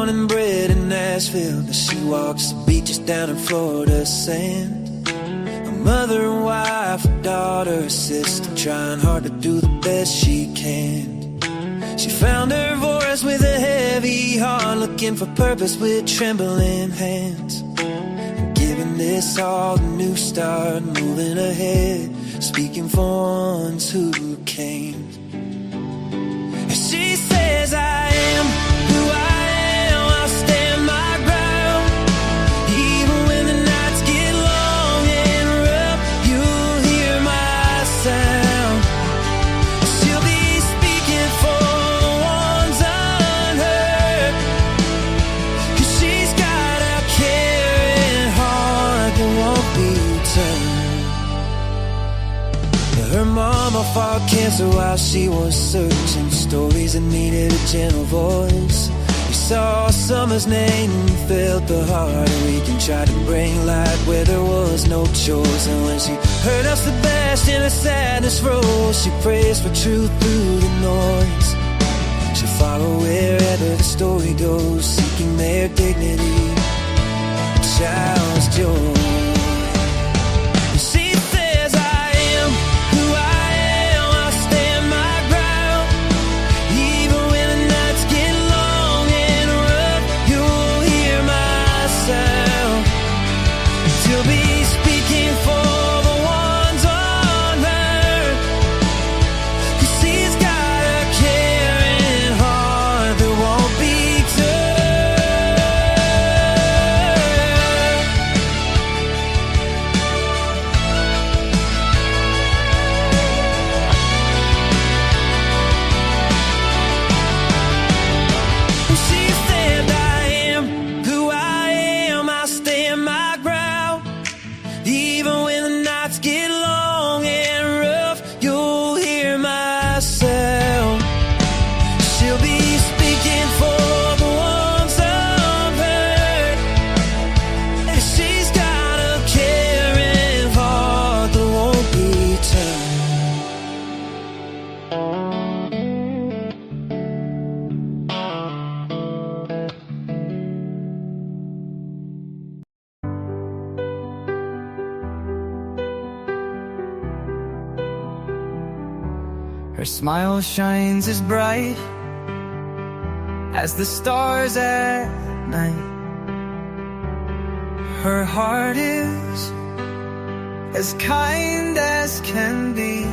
born and bred in Nashville, but she walks the beaches down in Florida sand. A mother and wife, a daughter, a sister, trying hard to do the best she can. She found her voice with a heavy heart, looking for purpose with trembling hands. And giving this all a new start, moving ahead, speaking for ones who came. She says, I am who I am, I'll stand my ground. Even when the nights get long and rough, you'll hear my sound. She'll be speaking for the ones unheard, 'cause she's got a caring heart that won't be turned. Her mama fought cancer while she was searching, stories that needed a gentle voice. We saw summer's name and felt the heart ache and tried to bring light where there was no choice. And when she heard of Sebastian, her sadness rose. She prays for truth through the noise. She'll follow wherever the story goes, seeking their dignity, a child's joy. Her smile shines as bright as the stars at night. Her heart is as kind as can be.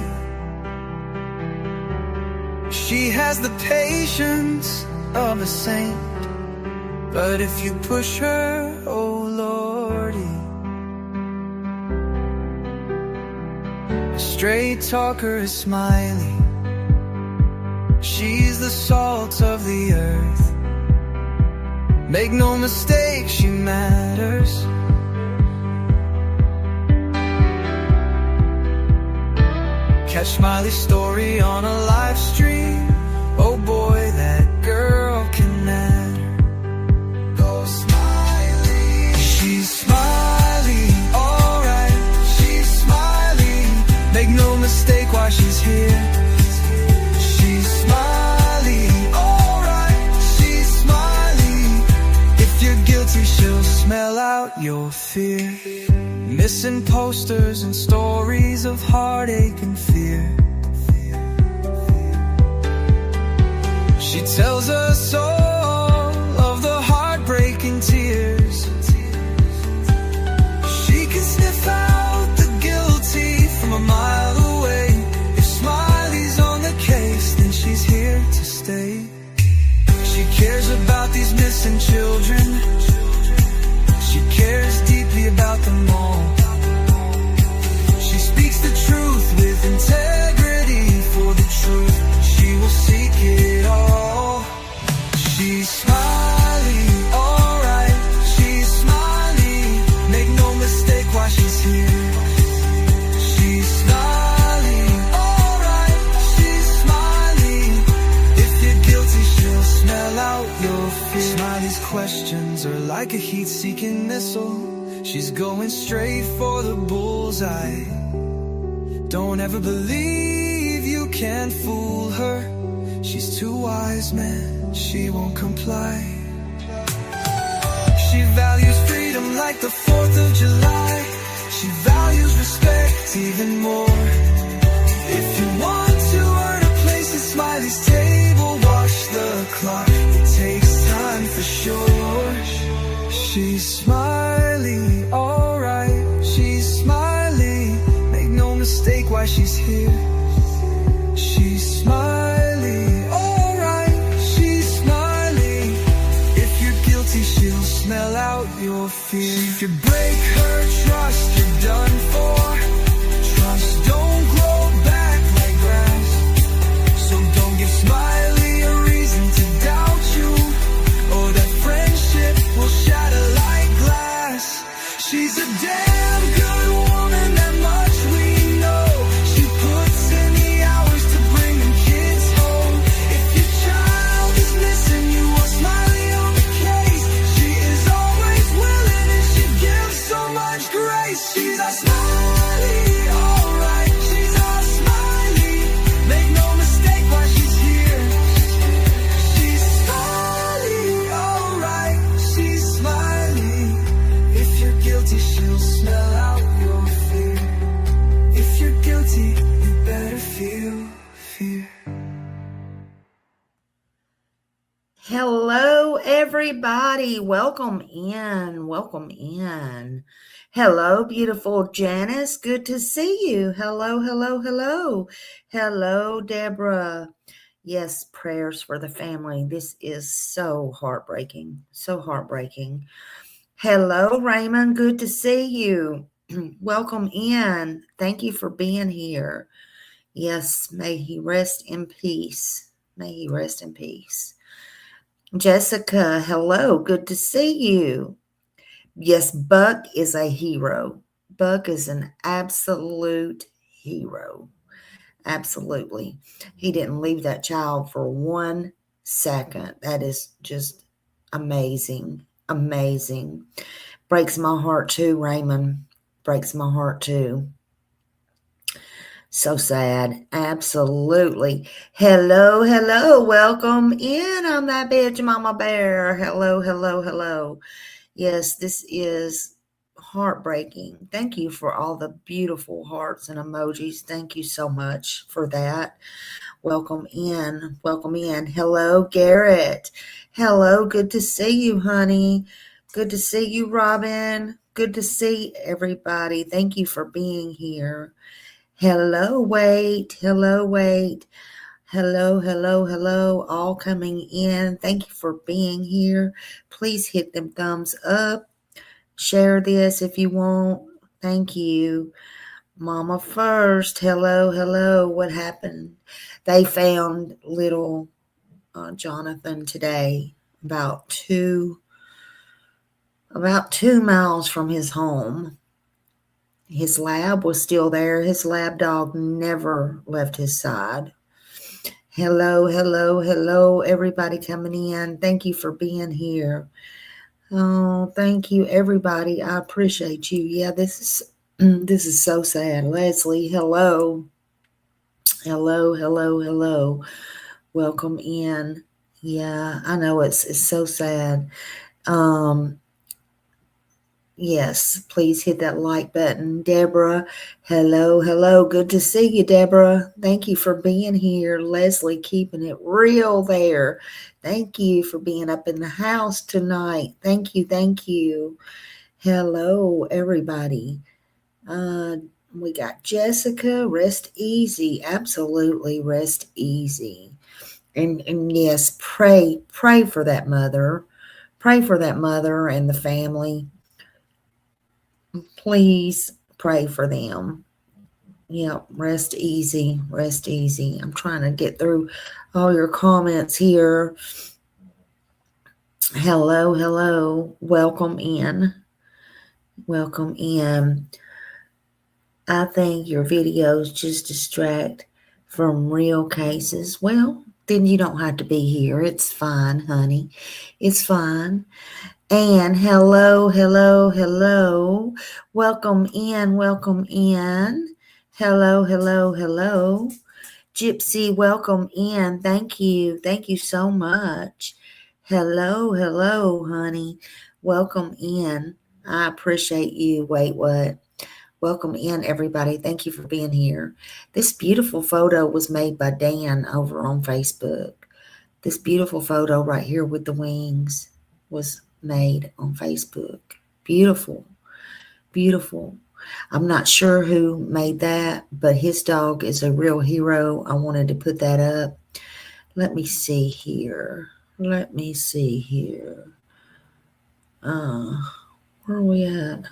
She has the patience of a saint, but if you push her, oh Lordy. A straight talker is smiley. She's the salt of the earth. Make no mistake, she matters. Catch Smiley's story on a live stream. Oh boy, that girl can matter. Go Smiley. She's Smiley, alright. She's Smiley. Make no mistake why she's here. She's Smiley, alright. She's Smiley. If you're guilty, she'll smell out your fear. Missing posters and stories of heartache and fear. She tells us all of the heartbreaking tears. She can sniff out the guilty from a mile away. If Smiley's on the case, then she's here to stay. She cares about these missing children. She cares deeply about them all. She speaks the truth with integrity. For the truth, she will seek it all. She's Smiley, alright. She's Smiley. Make no mistake why she's here. She's Smiley, alright. She's Smiley. If you're guilty, she'll smell out your fear. Smiley's questions are like a heat-seeking missile. She's going straight for the bullseye. Don't ever believe you can fool her. She's too wise, man, she won't comply. She values freedom like the 4th of July. She values respect even more. If you want to earn a place at Smiley's table, watch the clock, it takes time for sure. She's Smiley, alright. She's Smiley, make no mistake why she's here. She's Smiley, alright. She's Smiley. If you're guilty, she'll smell out your fear. If you break her trust, you're done for. Trust don't grow back like grass, so don't give Smiley a reason to doubt you, or that friendship will shatter like glass. She's a damn good woman, that much we know. She puts in the hours to bring them kids home. If your child is missing, you want Smiley on the case. She is always willing and she gives so much grace. She's a Smiley, alright. She's a Smiley, make no mistake why she's here. She's Smiley, alright. She's Smiley. If you're guilty, she'll smell out your fear. If you're guilty, you better feel fear. Hello, everybody. Welcome in. Welcome in. Hello, beautiful Janice. Good to see you. Hello, hello, hello. Hello, Deborah. Yes, prayers for the family. This is so heartbreaking. So heartbreaking. Hello, Raymond. Good to see you. Welcome in. Thank you for being here. Yes, may he rest in peace. May he rest in peace. Jessica, hello. Good to see you. Yes, Buck is a hero. Buck is an absolute hero. Absolutely. He didn't leave that child for 1 second. That is just amazing. Amazing. Breaks my heart too, Raymond. Breaks my heart too. So sad. Absolutely. Hello, hello. Welcome in on that bitch, Mama Bear. Hello, hello, hello. Yes, this is heartbreaking. Thank you for all the beautiful hearts and emojis. Thank you so much for that. Welcome in. Welcome in. Hello, Garrett. Hello. Good to see you, honey. Good to see you, Robin. Good to see everybody. Thank you for being here. Hello, wait. Hello, wait. Hello, hello, hello. All coming in. Thank you for being here. Please hit them thumbs up. Share this if you want. Thank you. Mama first. Hello, hello. What happened? They found little Jonathan today about 2 miles from his home. His lab was still there. His lab dog never left his side. Hello, hello, hello, everybody coming in. Thank you for being here. Oh, thank you, everybody. I appreciate you. Yeah, this is so sad. Leslie, hello. Hello, hello, hello. Welcome in. Yeah, I know it's so sad. Yes, please hit that like button. Deborah, hello, hello. Good to see you, Deborah. Thank you for being here. Leslie, keeping it real there. Thank you for being up in the house tonight. Thank you, thank you. Hello, everybody. We got Jessica. Rest easy. Absolutely, rest easy. And yes, pray for that mother. Pray for that mother and the family. Please pray for them. Yeah, rest easy, rest easy. I'm trying to get through all your comments here. Hello, hello. Welcome in. Welcome in. I think your videos just distract from real cases. Well, then you don't have to be here. It's fine, honey. It's fine. And hello, hello, hello. Welcome in, welcome in. Hello, hello, hello. Gypsy, welcome in. Thank you. Thank you so much. Hello, hello, honey. Welcome in. I appreciate you. Wait, what? Welcome in, everybody. Thank you for being here. This beautiful photo was made by Dan over on Facebook. This beautiful photo right here with the wings was made on Facebook. Beautiful, beautiful. I'm not sure who made that, but his dog is a real hero. I wanted to put that up. Let me see here. Let me see here. Where are we at?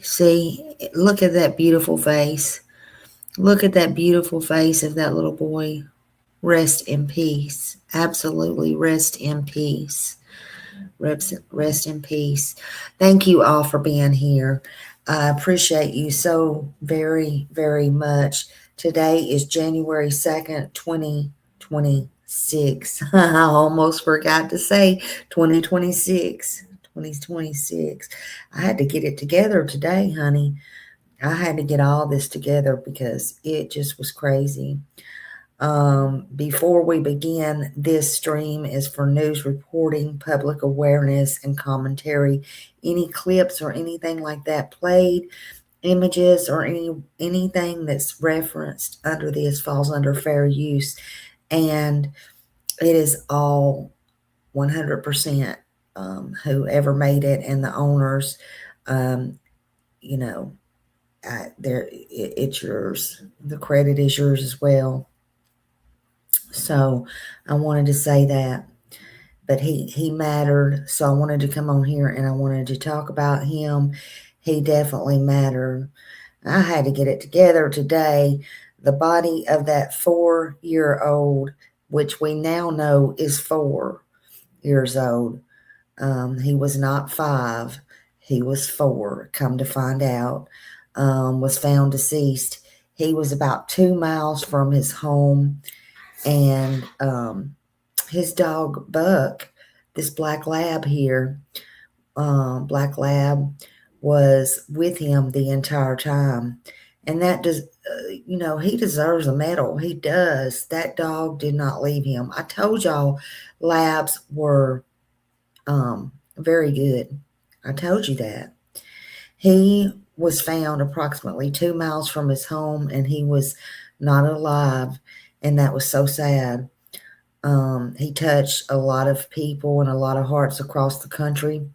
See, look at that beautiful face. Look at that beautiful face of that little boy. Rest in peace. Absolutely rest in peace. Rest in peace. Thank you all for being here. I appreciate you so very, very much. Today is January 2nd, 2026. I almost forgot to say 2026. 2026. I had to get it together today, honey. I had to get all this together because it just was crazy. Before we begin, this stream is for news reporting, public awareness, and commentary. Any clips or anything like that played, images or anything that's referenced under this falls under fair use, and it is all 100% whoever made it and the owners. You know, it's yours. The credit is yours as well. So I wanted to say that, but he mattered. So I wanted to come on here and I wanted to talk about him. He definitely mattered. I had to get it together today. The body of that 4-year-old, which we now know is 4 years old. He was not 5. He was 4, come to find out, was found deceased. He was about 2 miles from his home. And his dog Buck, this black lab here, black lab was with him the entire time. And that does, he deserves a medal. He does. That dog did not leave him. I told y'all labs were very good. I told you that. He was found approximately 2 miles from his home and he was not alive. And that was so sad. He touched a lot of people and a lot of hearts across the country.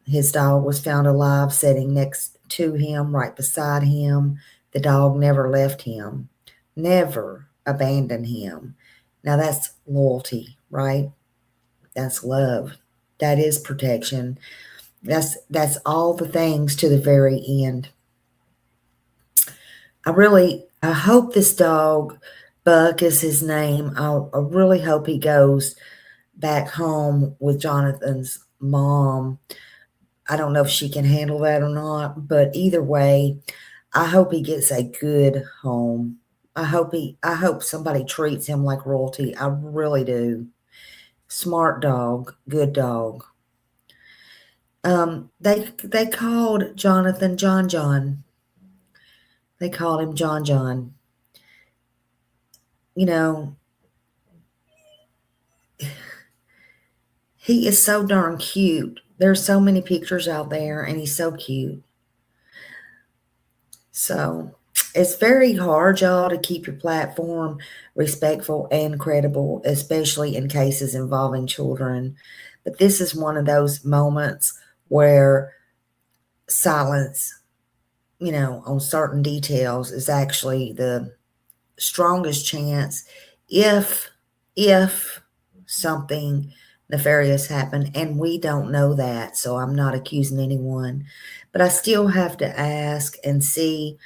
His dog was found alive, sitting next to him, right beside him. The dog never left him, never abandoned him. Now that's loyalty, right? That's love. That is protection. That's all the things to the very end. I hope this dog, Buck is his name. I really hope he goes back home with Jonathan's mom. I don't know if she can handle that or not, but either way, I hope he gets a good home. I hope somebody treats him like royalty. I really do. Smart dog, good dog. They called Jonathan Johnjohn. They called him Johnjohn. He is so darn cute. There's so many pictures out there, and he's so cute. So it's very hard, y'all, to keep your platform respectful and credible, especially in cases involving children. But this is one of those moments where silence, on certain details is actually the strongest chance if something nefarious happened, and we don't know that, so I'm not accusing anyone, but I still have to ask and see.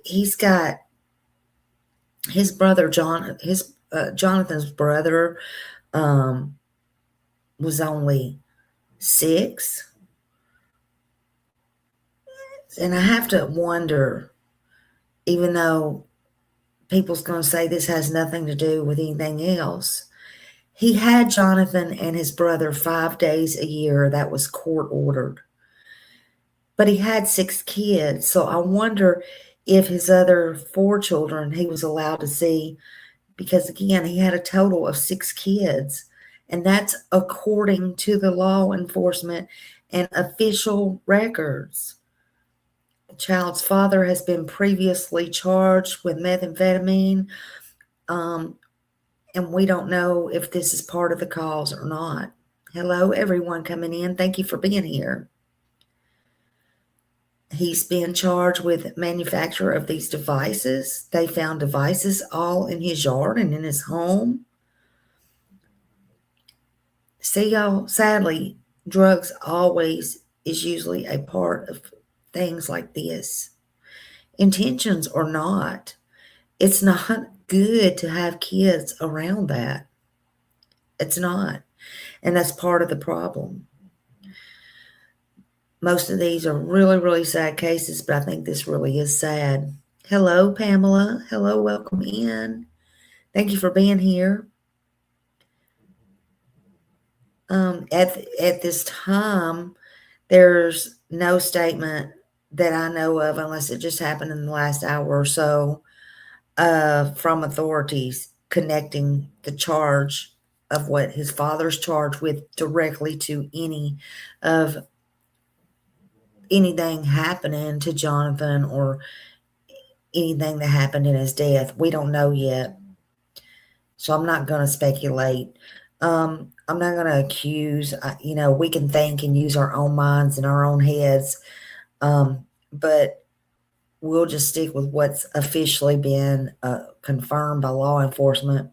He's got his brother Jonathan's brother was only 6, and I have to wonder, even though people's going to say this has nothing to do with anything else, he had Jonathan and his brother 5 days a year. That was court ordered. But he had 6 kids. So I wonder if his other 4 children he was allowed to see because again, he had a total of 6 kids, and that's according to the law enforcement and official records. The child's father has been previously charged with methamphetamine, and we don't know if this is part of the cause or not. Hello, everyone coming in. Thank you for being here. He's been charged with manufacture of these devices. They found devices all in his yard and in his home. See, y'all, sadly, drugs always is usually a part of things like this. Intentions or not, it's not good to have kids around that. It's not. And that's part of the problem. Most of these are really, really sad cases, but I think this really is sad. Hello, Pamela. Hello, welcome in. Thank you for being here. At this time, there's no statement that I know of, unless it just happened in the last hour or so, from authorities connecting the charge of what his father's charged with directly to any of anything happening to Jonathan or anything that happened in his death. We don't know yet. So I'm not going to speculate. I'm not going to accuse. We can think and use our own minds and our own heads. But we'll just stick with what's officially been confirmed by law enforcement.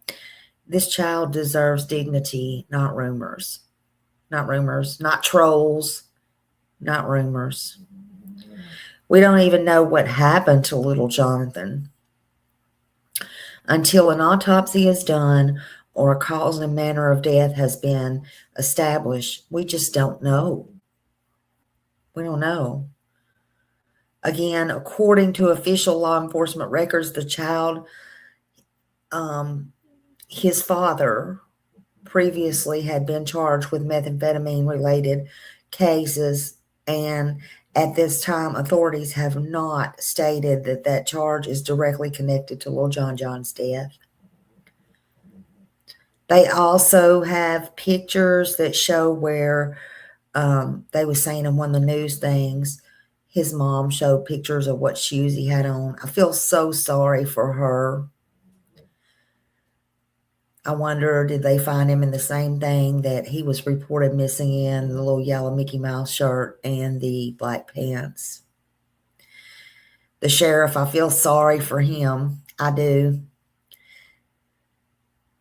This child deserves dignity, not rumors. Not rumors, not trolls, not rumors. We don't even know what happened to little Jonathan. Until an autopsy is done or a cause and manner of death has been established, we just don't know. We don't know. Again, according to official law enforcement records, the child, his father previously had been charged with methamphetamine-related cases, and at this time, authorities have not stated that that charge is directly connected to Lil Johnjohn's death. They also have pictures that show where they were saying in one of the news things, his mom showed pictures of what shoes he had on. I feel so sorry for her. I wonder, did they find him in the same thing that he was reported missing in, the little yellow Mickey Mouse shirt and the black pants? The sheriff, I feel sorry for him. I do.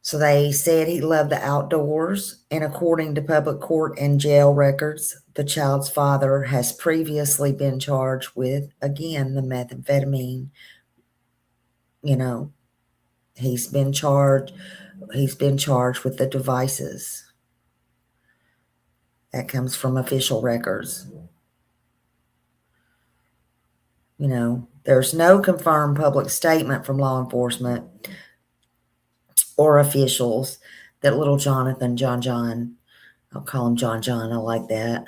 So they said he loved the outdoors, and according to public court and jail records, the child's father has previously been charged with, again, the methamphetamine. He's been charged with the devices. That comes from official records. There's no confirmed public statement from law enforcement or officials that little Jonathan, John, I'll call him John, I like that,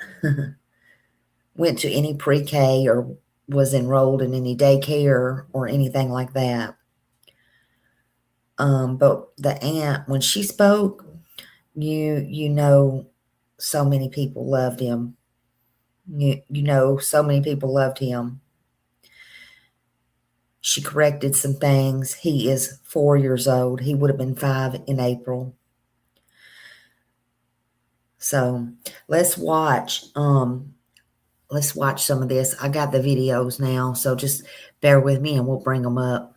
went to any pre-K or was enrolled in any daycare or anything like that. But the aunt, when she spoke, so many people loved him. So many people loved him. She corrected some things. He is 4 years old. He would have been 5 in April. So let's watch some of this. I got the videos now, so just bear with me and we'll bring them up.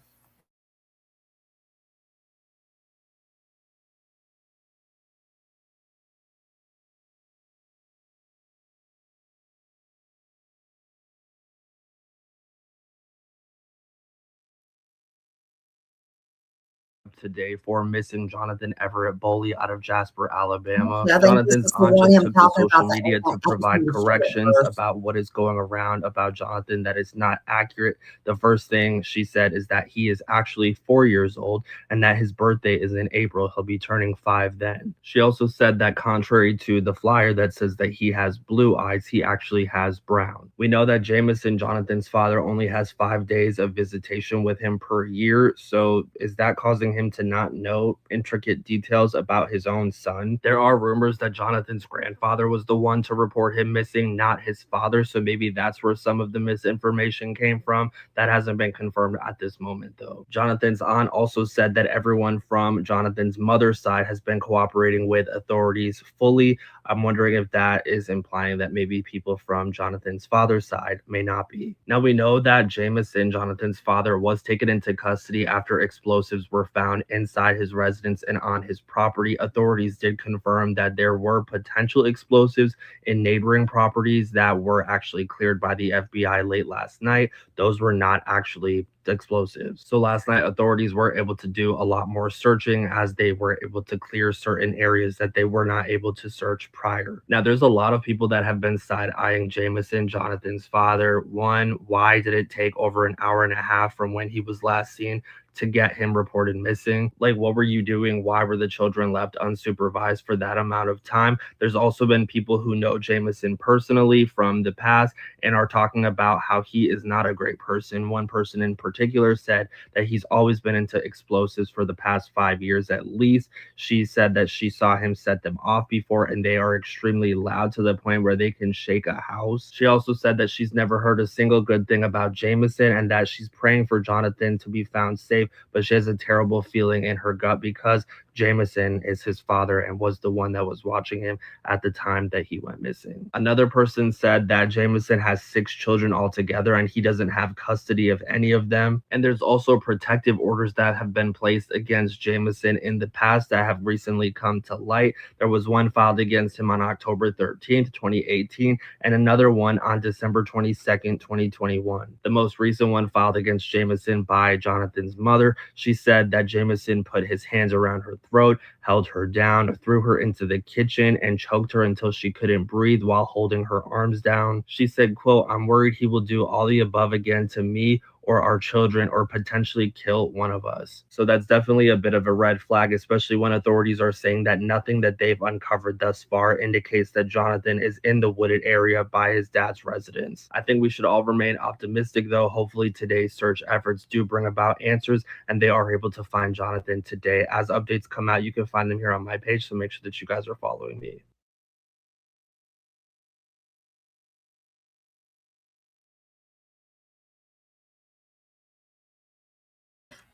Today for missing Jonathan Everett Boley out of Jasper, Alabama. Yeah, Jonathan's aunt just took to social about media to provide corrections about what is going around about Jonathan that is not accurate. The first thing she said is that he is actually 4 years old and that his birthday is in April. He'll be turning 5 then. She also said that contrary to the flyer that says that he has blue eyes, he actually has brown. We know that Jameson, Jonathan's father, only has 5 days of visitation with him per year. So is that causing him to not know intricate details about his own son. There are rumors that Jonathan's grandfather was the one to report him missing, not his father, so maybe that's where some of the misinformation came from. That hasn't been confirmed at this moment, though. Jonathan's aunt also said that everyone from Jonathan's mother's side has been cooperating with authorities fully. I'm wondering if that is implying that maybe people from Jonathan's father's side may not be. Now, we know that Jamison, Jonathan's father, was taken into custody after explosives were found inside his residence and on his property. Authorities did confirm that there were potential explosives in neighboring properties that were actually cleared by the FBI late last night. Those were not actually explosives. So last night, authorities were able to do a lot more searching as they were able to clear certain areas that they were not able to search prior. Now, there's a lot of people that have been side-eyeing Jamison, Jonathan's father. One, why did it take over an hour and a half from when he was last seen to get him reported missing? Like, what were you doing? Why were the children left unsupervised for that amount of time? There's also been people who know Jamison personally from the past and are talking about how he is not a great person. One person in particular said that he's always been into explosives for the past 5 years at least. She said that she saw him set them off before, and they are extremely loud to the point where they can shake a house. She also said that she's never heard a single good thing about Jamison and that she's praying for Jonathan to be found safe, but she has a terrible feeling in her gut because Jamison is his father and was the one that was watching him at the time that he went missing. Another person said that Jamison has 6 children altogether and he doesn't have custody of any of them. And there's also protective orders that have been placed against Jamison in the past that have recently come to light. There was one filed against him on October 13th, 2018, and another one on December 22nd, 2021. The most recent one filed against Jamison by Jonathan's mother. She said that Jamison put his hands around her throat, held her down, threw her into the kitchen, and choked her until she couldn't breathe while holding her arms down. She said, quote, "I'm worried he will do all the above again to me or our children or potentially kill one of us." So that's definitely a bit of a red flag, especially when authorities are saying that nothing that they've uncovered thus far indicates that Jonathan is in the wooded area by his dad's residence. I think we should all remain optimistic, though. Hopefully today's search efforts do bring about answers and they are able to find Jonathan today. As updates come out, you can find them here on my page, so make sure that you guys are following me.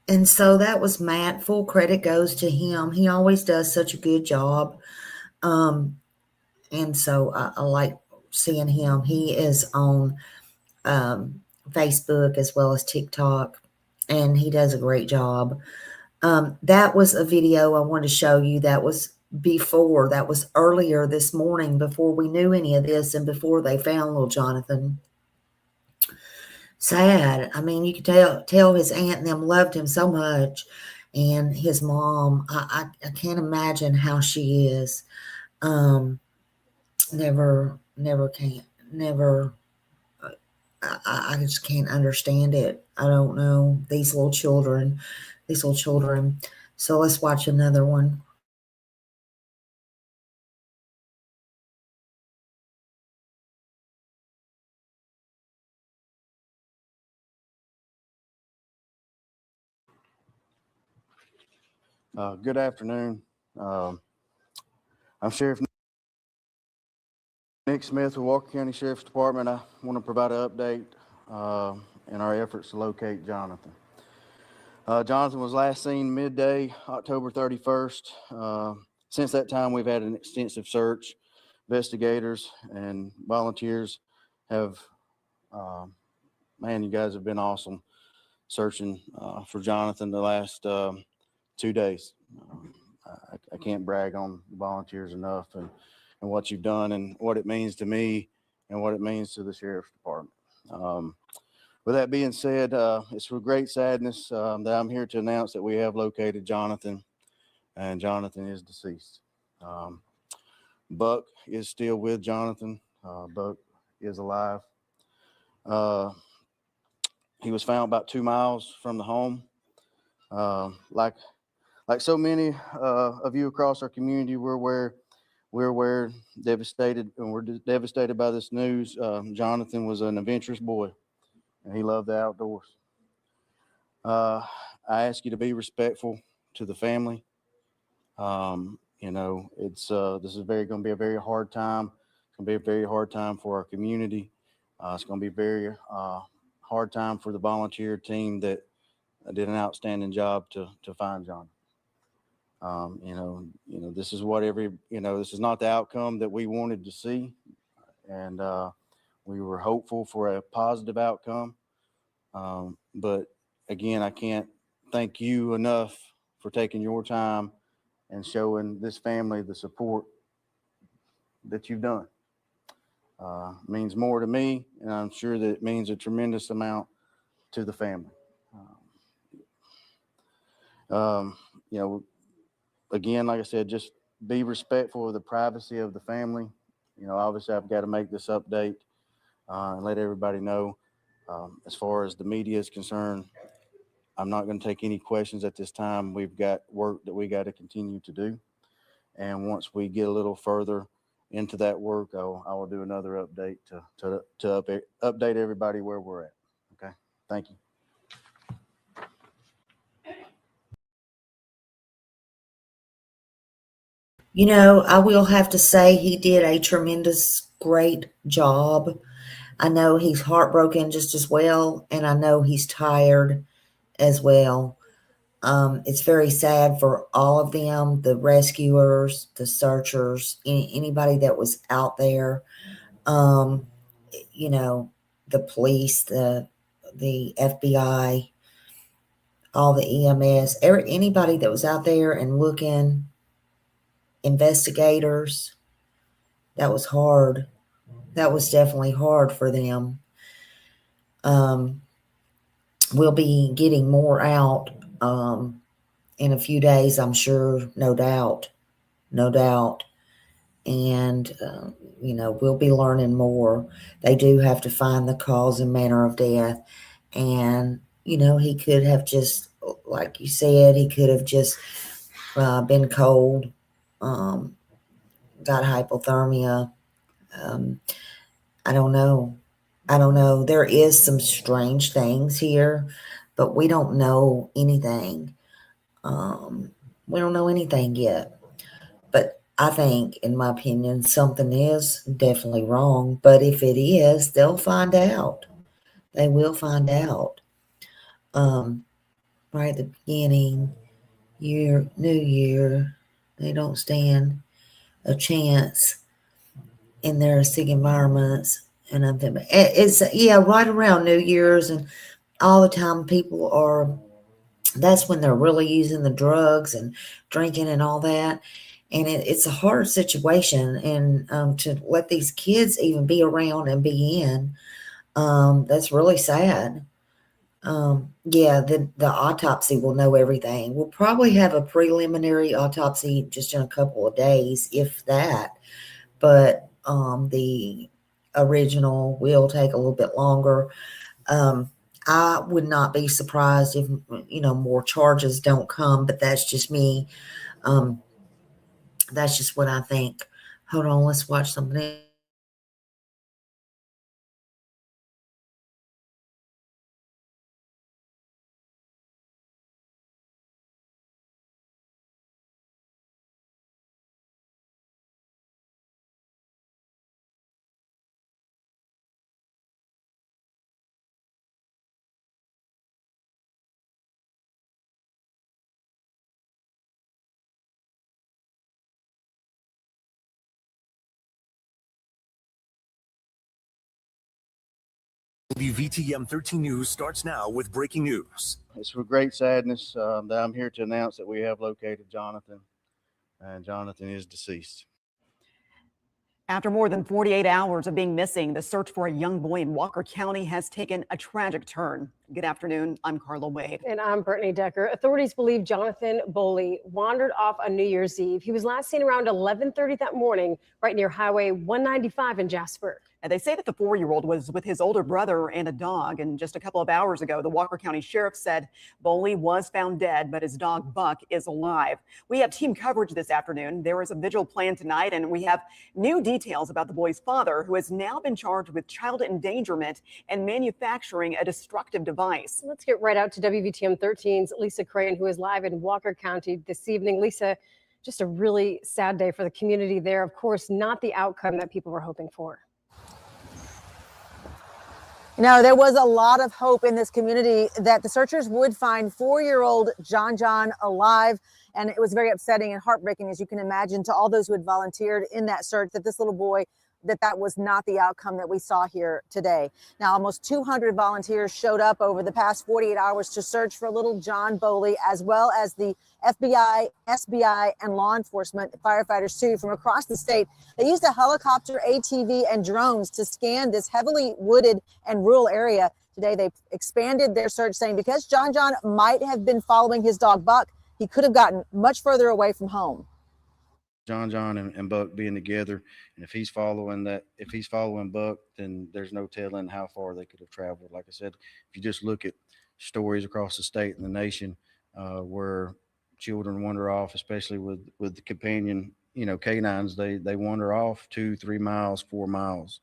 And so that was Matt. Full credit goes to him. He always does such a good job. And so I like seeing him. He is on Facebook as well as TikTok, and he does a great job. That was a video I wanted to show you. That was earlier this morning, before we knew any of this and before they found little Jonathan. Sad. I mean, you could tell his aunt and them loved him so much, and his mom. I can't imagine how she is. Never. I just can't understand it. I don't know these little children. So let's watch another one. Good afternoon. I'm Sheriff Nick Smith with Walker County Sheriff's Department. I want to provide an update in our efforts to locate Jonathan. Jonathan was last seen midday, October 31st. Since that time, we've had an extensive search. Investigators and volunteers have, man, you guys have been awesome searching for Jonathan the last 2 days. I can't brag on the volunteers enough and what you've done and what it means to me and what it means to the Sheriff's Department. With that being said, it's with great sadness that I'm here to announce that we have located Jonathan, and Jonathan is deceased. Buck is still with Jonathan. Buck is alive. He was found about 2 miles from the home. Like so many of you across our community, we're devastated, and we're devastated by this news. Jonathan was an adventurous boy, and he loved the outdoors. I ask you to be respectful to the family. You know, this is going to be a very hard time. It's going to be a very hard time for our community. It's going to be a very hard time for the volunteer team that did an outstanding job to find John. This is what this is not the outcome that we wanted to see. And we were hopeful for a positive outcome. But again, I can't thank you enough for taking your time and showing this family the support that you've done. It means more to me, and I'm sure that it means a tremendous amount to the family. Again, like I said, just be respectful of the privacy of the family. Obviously I've got to make this update and let everybody know. As far as the media is concerned, I'm not going to take any questions at this time. We've got work that we got to continue to do. And once we get a little further into that work, I will do another update to update everybody where we're at. Okay. Thank you. You know, I will have to say he did a tremendous, great job. I know he's heartbroken just as well, and I know he's tired as well. It's very sad for all of them, the rescuers, the searchers, anybody that was out there. You know, the police, the FBI, all the EMS, anybody that was out there and looking, investigators. That was hard. That was definitely hard for them. We'll be getting more out in a few days, I'm sure, no doubt. And, we'll be learning more. They do have to find the cause and manner of death. And, he could have just, like you said, he could have just been cold, got hypothermia. I don't know. There is some strange things here, but we don't know anything. We don't know anything yet. But I think, in my opinion, something is definitely wrong. But if it is, they'll find out. They will find out. Right at the beginning, new year, they don't stand a chance in their sick environments. And I'm thinking, it's right around New Year's, and all the time that's when they're really using the drugs and drinking and all that. And it's a hard situation. And to let these kids even be around and be in, that's really sad. The autopsy will know everything. We'll probably have a preliminary autopsy just in a couple of days, if that. But the original will take a little bit longer. I would not be surprised if, more charges don't come, but that's just me. That's just what I think. Hold on, let's watch something else. WVTM 13 News starts now with breaking news. It's with great sadness that I'm here to announce that we have located Jonathan, and Jonathan is deceased. After more than 48 hours of being missing, the search for a young boy in Walker County has taken a tragic turn. Good afternoon. I'm Carla Wade. And I'm Brittany Decker. Authorities believe Jonathan Boley wandered off on New Year's Eve. He was last seen around 11:30 that morning, right near Highway 195 in Jasper. And they say that the 4-year-old was with his older brother and a dog. And just a couple of hours ago, the Walker County Sheriff said Boley was found dead, but his dog Buck is alive. We have team coverage this afternoon. There is a vigil planned tonight, and we have new details about the boy's father, who has now been charged with child endangerment and manufacturing a destructive device device. Let's get right out to WVTM 13's Lisa Crane, who is live in Walker County this evening. Lisa, just a really sad day for the community there. Of course, not the outcome that people were hoping for. There was a lot of hope in this community that the searchers would find 4-year-old Johnjohn alive. And it was very upsetting and heartbreaking, as you can imagine, to all those who had volunteered in that search, that this little boy, that was not the outcome that we saw here today. Now, almost 200 volunteers showed up over the past 48 hours to search for little John Boley, as well as the FBI, SBI, and law enforcement firefighters, too, from across the state. They used a helicopter, ATV, and drones to scan this heavily wooded and rural area. Today, they expanded their search, saying because Johnjohn might have been following his dog Buck, he could have gotten much further away from home. Johnjohn and Buck being together, and if he's following Buck, then there's no telling how far they could have traveled. Like I said, if you just look at stories across the state and the nation where children wander off, especially with the companion, canines, they wander off 2, 3 miles, 4 miles.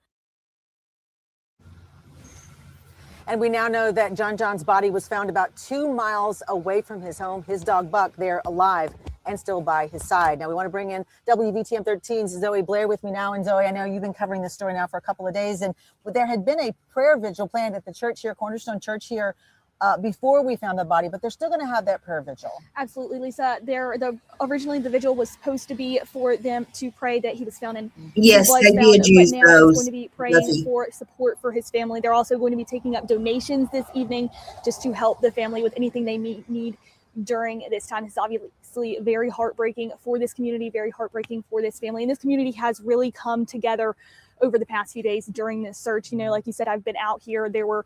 And we now know that Johnjohn's body was found about 2 miles away from his home. His dog Buck there alive and still by his side. Now we want to bring in WVTM 13's Zoe Blair with me now. And Zoe, I know you've been covering this story now for a couple of days, and there had been a prayer vigil planned at the church here, Cornerstone Church here, before we found the body, but they're still going to have that prayer vigil. Absolutely, Lisa. Originally the vigil was supposed to be for them to pray that he was found in. Yes, they did use but now those. It's going to be praying for support for his family. They're also going to be taking up donations this evening just to help the family with anything they need during this time. It's obviously very heartbreaking for this community, very heartbreaking for this family. And this community has really come together over the past few days during this search. Like you said, I've been out here. There were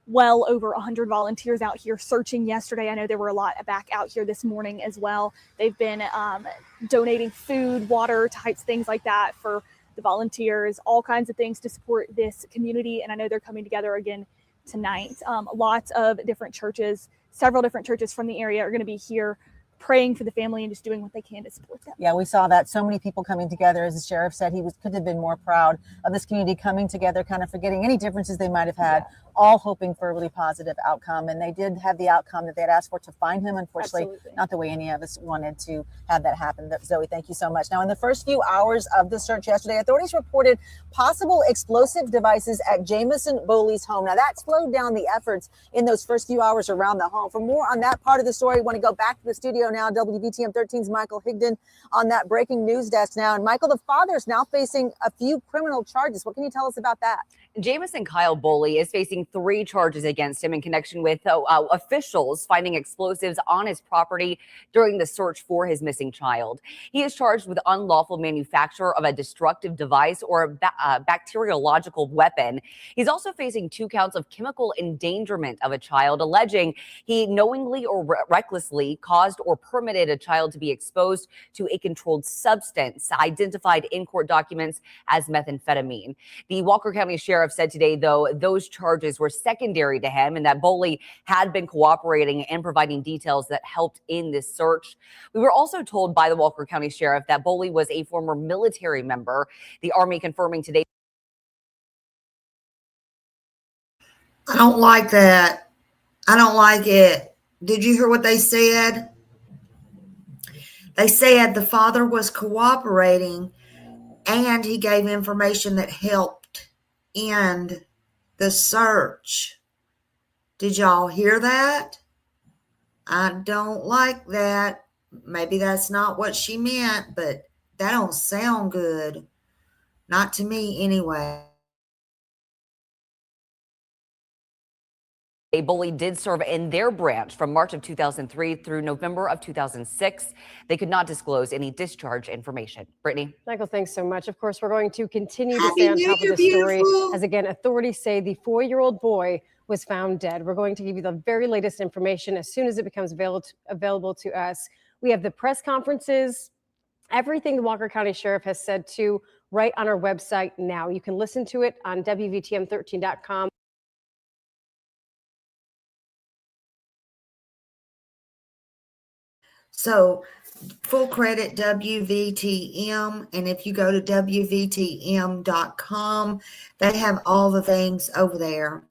well over 100 volunteers out here searching yesterday. I know there were a lot back out here this morning as well. They've been donating food, water types, things like that for the volunteers, all kinds of things to support this community. And I know they're coming together again tonight. Lots of different churches, several different churches from the area are going to be here praying for the family and just doing what they can to support them. Yeah, we saw that. So many people coming together. As the sheriff said, could have been more proud of this community coming together, kind of forgetting any differences they might have had, all hoping for a really positive outcome. And they did have the outcome that they had asked for, to find him. Unfortunately, not the way any of us wanted to have that happen. Zoe, thank you so much. Now, in the first few hours of the search yesterday, authorities reported possible explosive devices at Jamison Boley's home. Now, that slowed down the efforts in those first few hours around the home. For more on that part of the story, I want to go back to the studio now. WVTM 13's Michael Higdon on that breaking news desk now. And Michael, the father is now facing a few criminal charges. What can you tell us about that? Jamison Kyle Boley is facing 3 charges against him in connection with officials finding explosives on his property during the search for his missing child. He is charged with unlawful manufacture of a destructive device or a bacteriological weapon. He's also facing 2 counts of chemical endangerment of a child, alleging he knowingly or recklessly caused or permitted a child to be exposed to a controlled substance identified in court documents as methamphetamine. The Walker County Sheriff said today, though, those charges were secondary to him and that Boley had been cooperating and providing details that helped in this search. We were also told by the Walker County Sheriff that Boley was a former military member. The Army confirming today. I don't like that. I don't like it. Did you hear what they said? They said the father was cooperating and he gave information that helped end the search. Did y'all hear that? I don't like that. Maybe that's not what she meant, but that don't sound good. Not to me anyway. Boley did serve in their branch from March of 2003 through November of 2006. They could not disclose any discharge information. Brittany. Michael, thanks so much. Of course, we're going to continue to stay on top of the story as, again, authorities say the 4-year-old boy was found dead. We're going to give you the very latest information as soon as it becomes available to us. We have the press conferences, everything the Walker County Sheriff has said to right on our website now. You can listen to it on WVTM13.com. So full credit WVTM, and if you go to WVTM.com, they have all the things over there.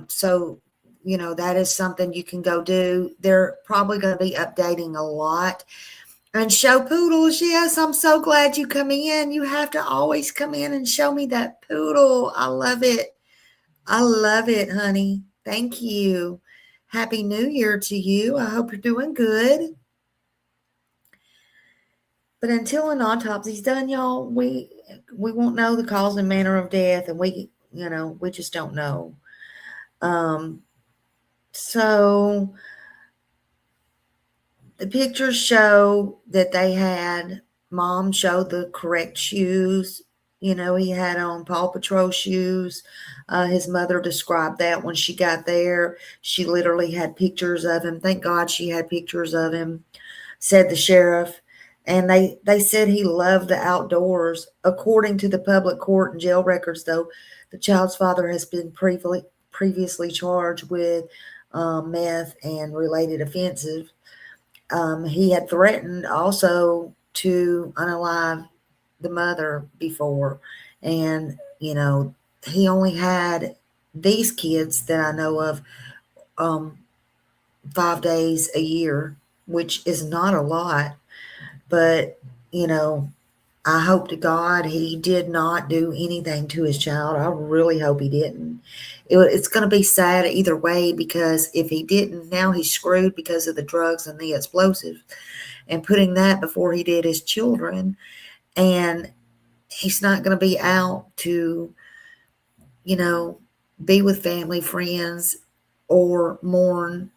So that is something you can go do. They're probably going to be updating a lot. And show poodles. Yes, I'm so glad you come in. You have to always come in and show me that poodle. I love it. I love it, honey. Thank you. Happy New Year to you. I hope you're doing good. But until an autopsy's done, y'all, we won't know the cause and manner of death, and we just don't know. So the pictures show that they had, Mom showed the correct shoes. He had on Paw Patrol shoes. His mother described that when she got there. She literally had pictures of him. Thank God she had pictures of him, said the sheriff. And they said he loved the outdoors. According to the public court and jail records, though, the child's father has been previously charged with meth and related offenses. He had threatened also to unalive the mother before. And, he only had these kids that I know of 5 days a year, which is not a lot. But, I hope to God he did not do anything to his child. I really hope he didn't. It's going to be sad either way, because if he didn't, now he's screwed because of the drugs and the explosives and putting that before he did his children. And he's not going to be out to, be with family, friends, or mourn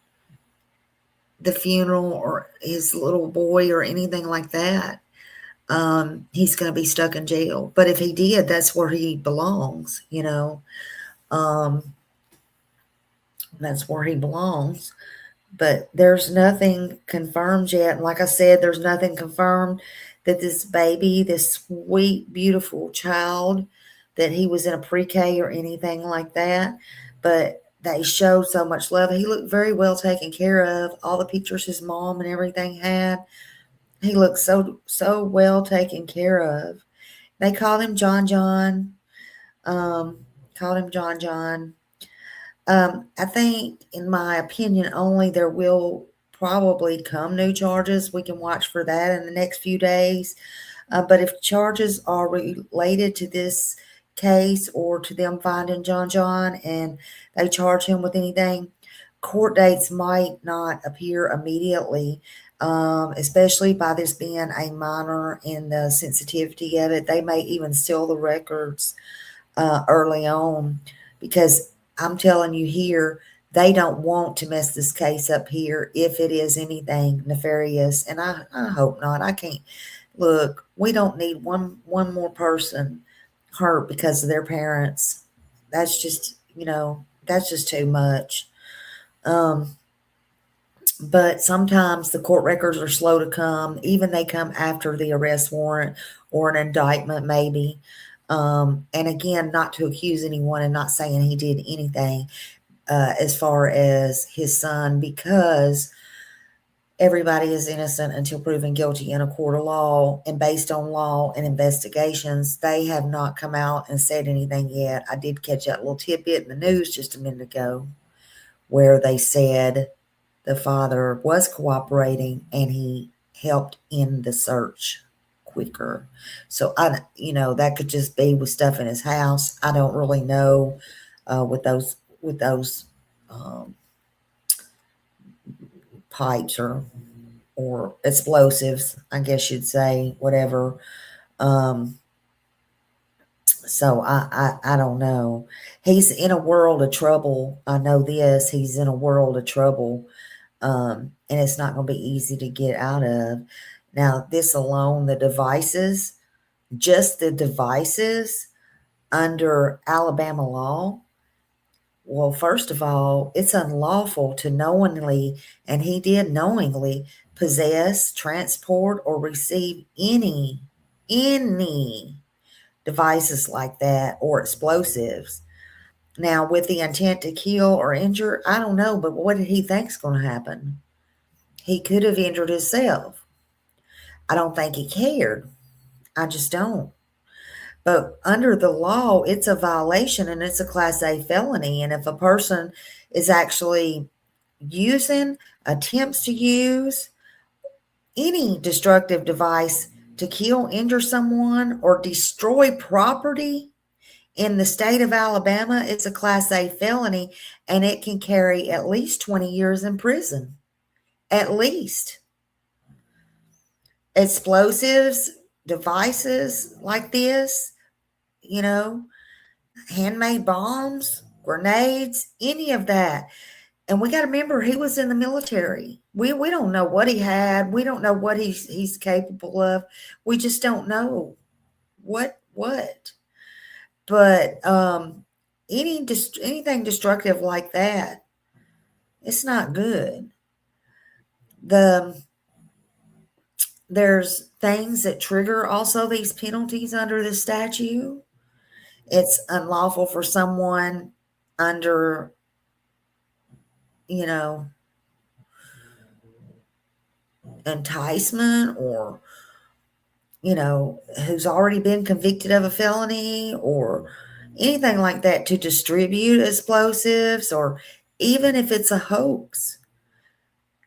the funeral or his little boy or anything like that. He's going to be stuck in jail. But if he did, that's where he belongs, that's where he belongs. But there's nothing confirmed yet. And like I said, there's nothing confirmed that this baby, this sweet, beautiful child, that he was in a pre-K or anything like that. But they showed so much love. He looked very well taken care of. All the pictures his mom and everything had, he looked so well taken care of. They called him Johnjohn. I think, in my opinion, only there will probably come new charges. We can watch for that in the next few days. But if charges are related to this case or to them finding Johnjohn and they charge him with anything, court dates might not appear immediately, especially by this being a minor and the sensitivity of it. They may even seal the records early on, because I'm telling you here, they don't want to mess this case up here if it is anything nefarious. And I hope not. I can't. Look, we don't need one more person hurt because of their parents. That's just, that's just too much. But sometimes the court records are slow to come. Even they come after the arrest warrant or an indictment, maybe. And again, not to accuse anyone and not saying he did anything as far as his son, because everybody is innocent until proven guilty in a court of law. And based on law and investigations, they have not come out and said anything yet. I did catch that little tidbit in the news just a minute ago where they said the father was cooperating and he helped in the search quicker. So that could just be with stuff in his house. I don't really know with those pipes or explosives, I guess you'd say, whatever. So I don't know. He's in a world of trouble. I know this. He's in a world of trouble. And it's not going to be easy to get out of. Now, this alone, just the devices under Alabama law. Well, first of all, it's unlawful to knowingly, and he did knowingly, possess, transport, or receive any devices like that or explosives. Now, with the intent to kill or injure, I don't know, but what did he think's going to happen? He could have injured himself. I don't think he cared. I just don't. But under the law, it's a violation and it's a Class A felony. And if a person is actually using, attempts to use any destructive device to kill, injure someone, or destroy property in the state of Alabama, it's a Class A felony, and it can carry at least 20 years in prison. At least. Explosives, devices like this, handmade bombs, grenades, any of that. And we got to remember, he was in the military. We don't know what he had. We don't know what he's capable of. We just don't know what. But anything destructive like that, it's not good. There's things that trigger also these penalties under the statute. It's unlawful for someone under, enticement, or, who's already been convicted of a felony or anything like that, to distribute explosives, or even if it's a hoax.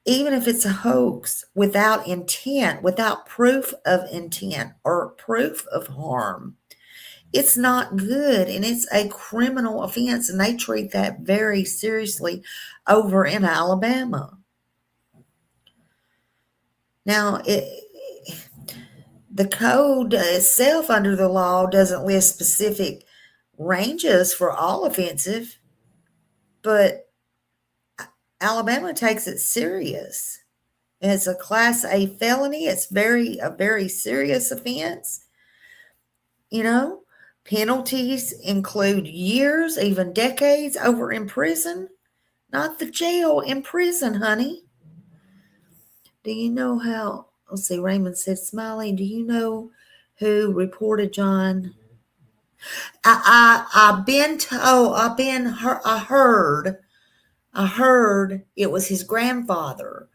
Even if it's a hoax without intent, without proof of intent or proof of harm, it's not good, and it's a criminal offense, and they treat that very seriously over in Alabama. Now, the code itself under the law doesn't list specific ranges for all offensive, but Alabama takes it serious. It's a Class A felony. It's a very serious offense. Penalties include years, even decades over in prison. Not the jail, in prison, honey. Do you know how, let's see, Raymond said, Smiley, do you know who reported John? I've been told, I heard it was his grandfather.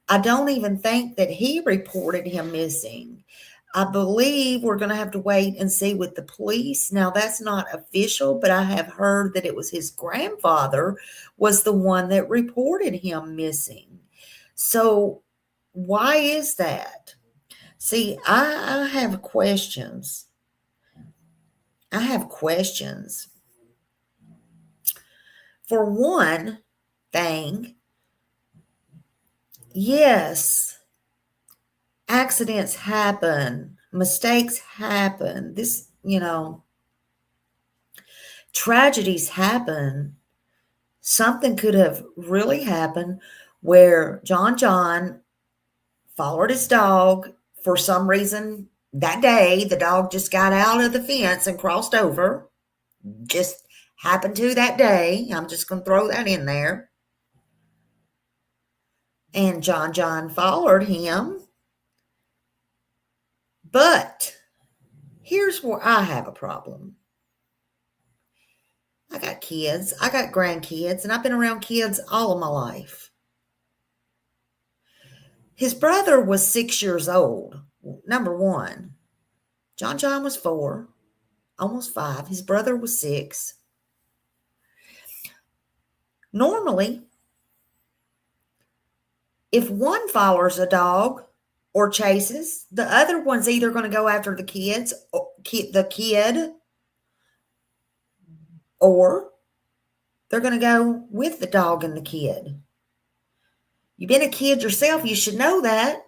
I don't even think that he reported him missing. I believe we're going to have to wait and see with the police. Now, that's not official, but I have heard that it was his grandfather was the one that reported him missing. So why is that? See, I have questions. For one thing, yes, accidents happen, mistakes happen, tragedies happen. Something could have really happened where John followed his dog for some reason that day. The dog just got out of the fence and crossed over. Just happened to that day. I'm just going to throw that in there. And John followed him. But here's where I have a problem. I got kids. I got grandkids, and I've been around kids all of my life. His brother was 6 years old. Number one, John was 4, almost 5. His brother was 6. Normally, if one follows a dog or chases, the other one's either going to go after the kid, or they're going to go with the dog and the kid. You've been a kid yourself, you should know that.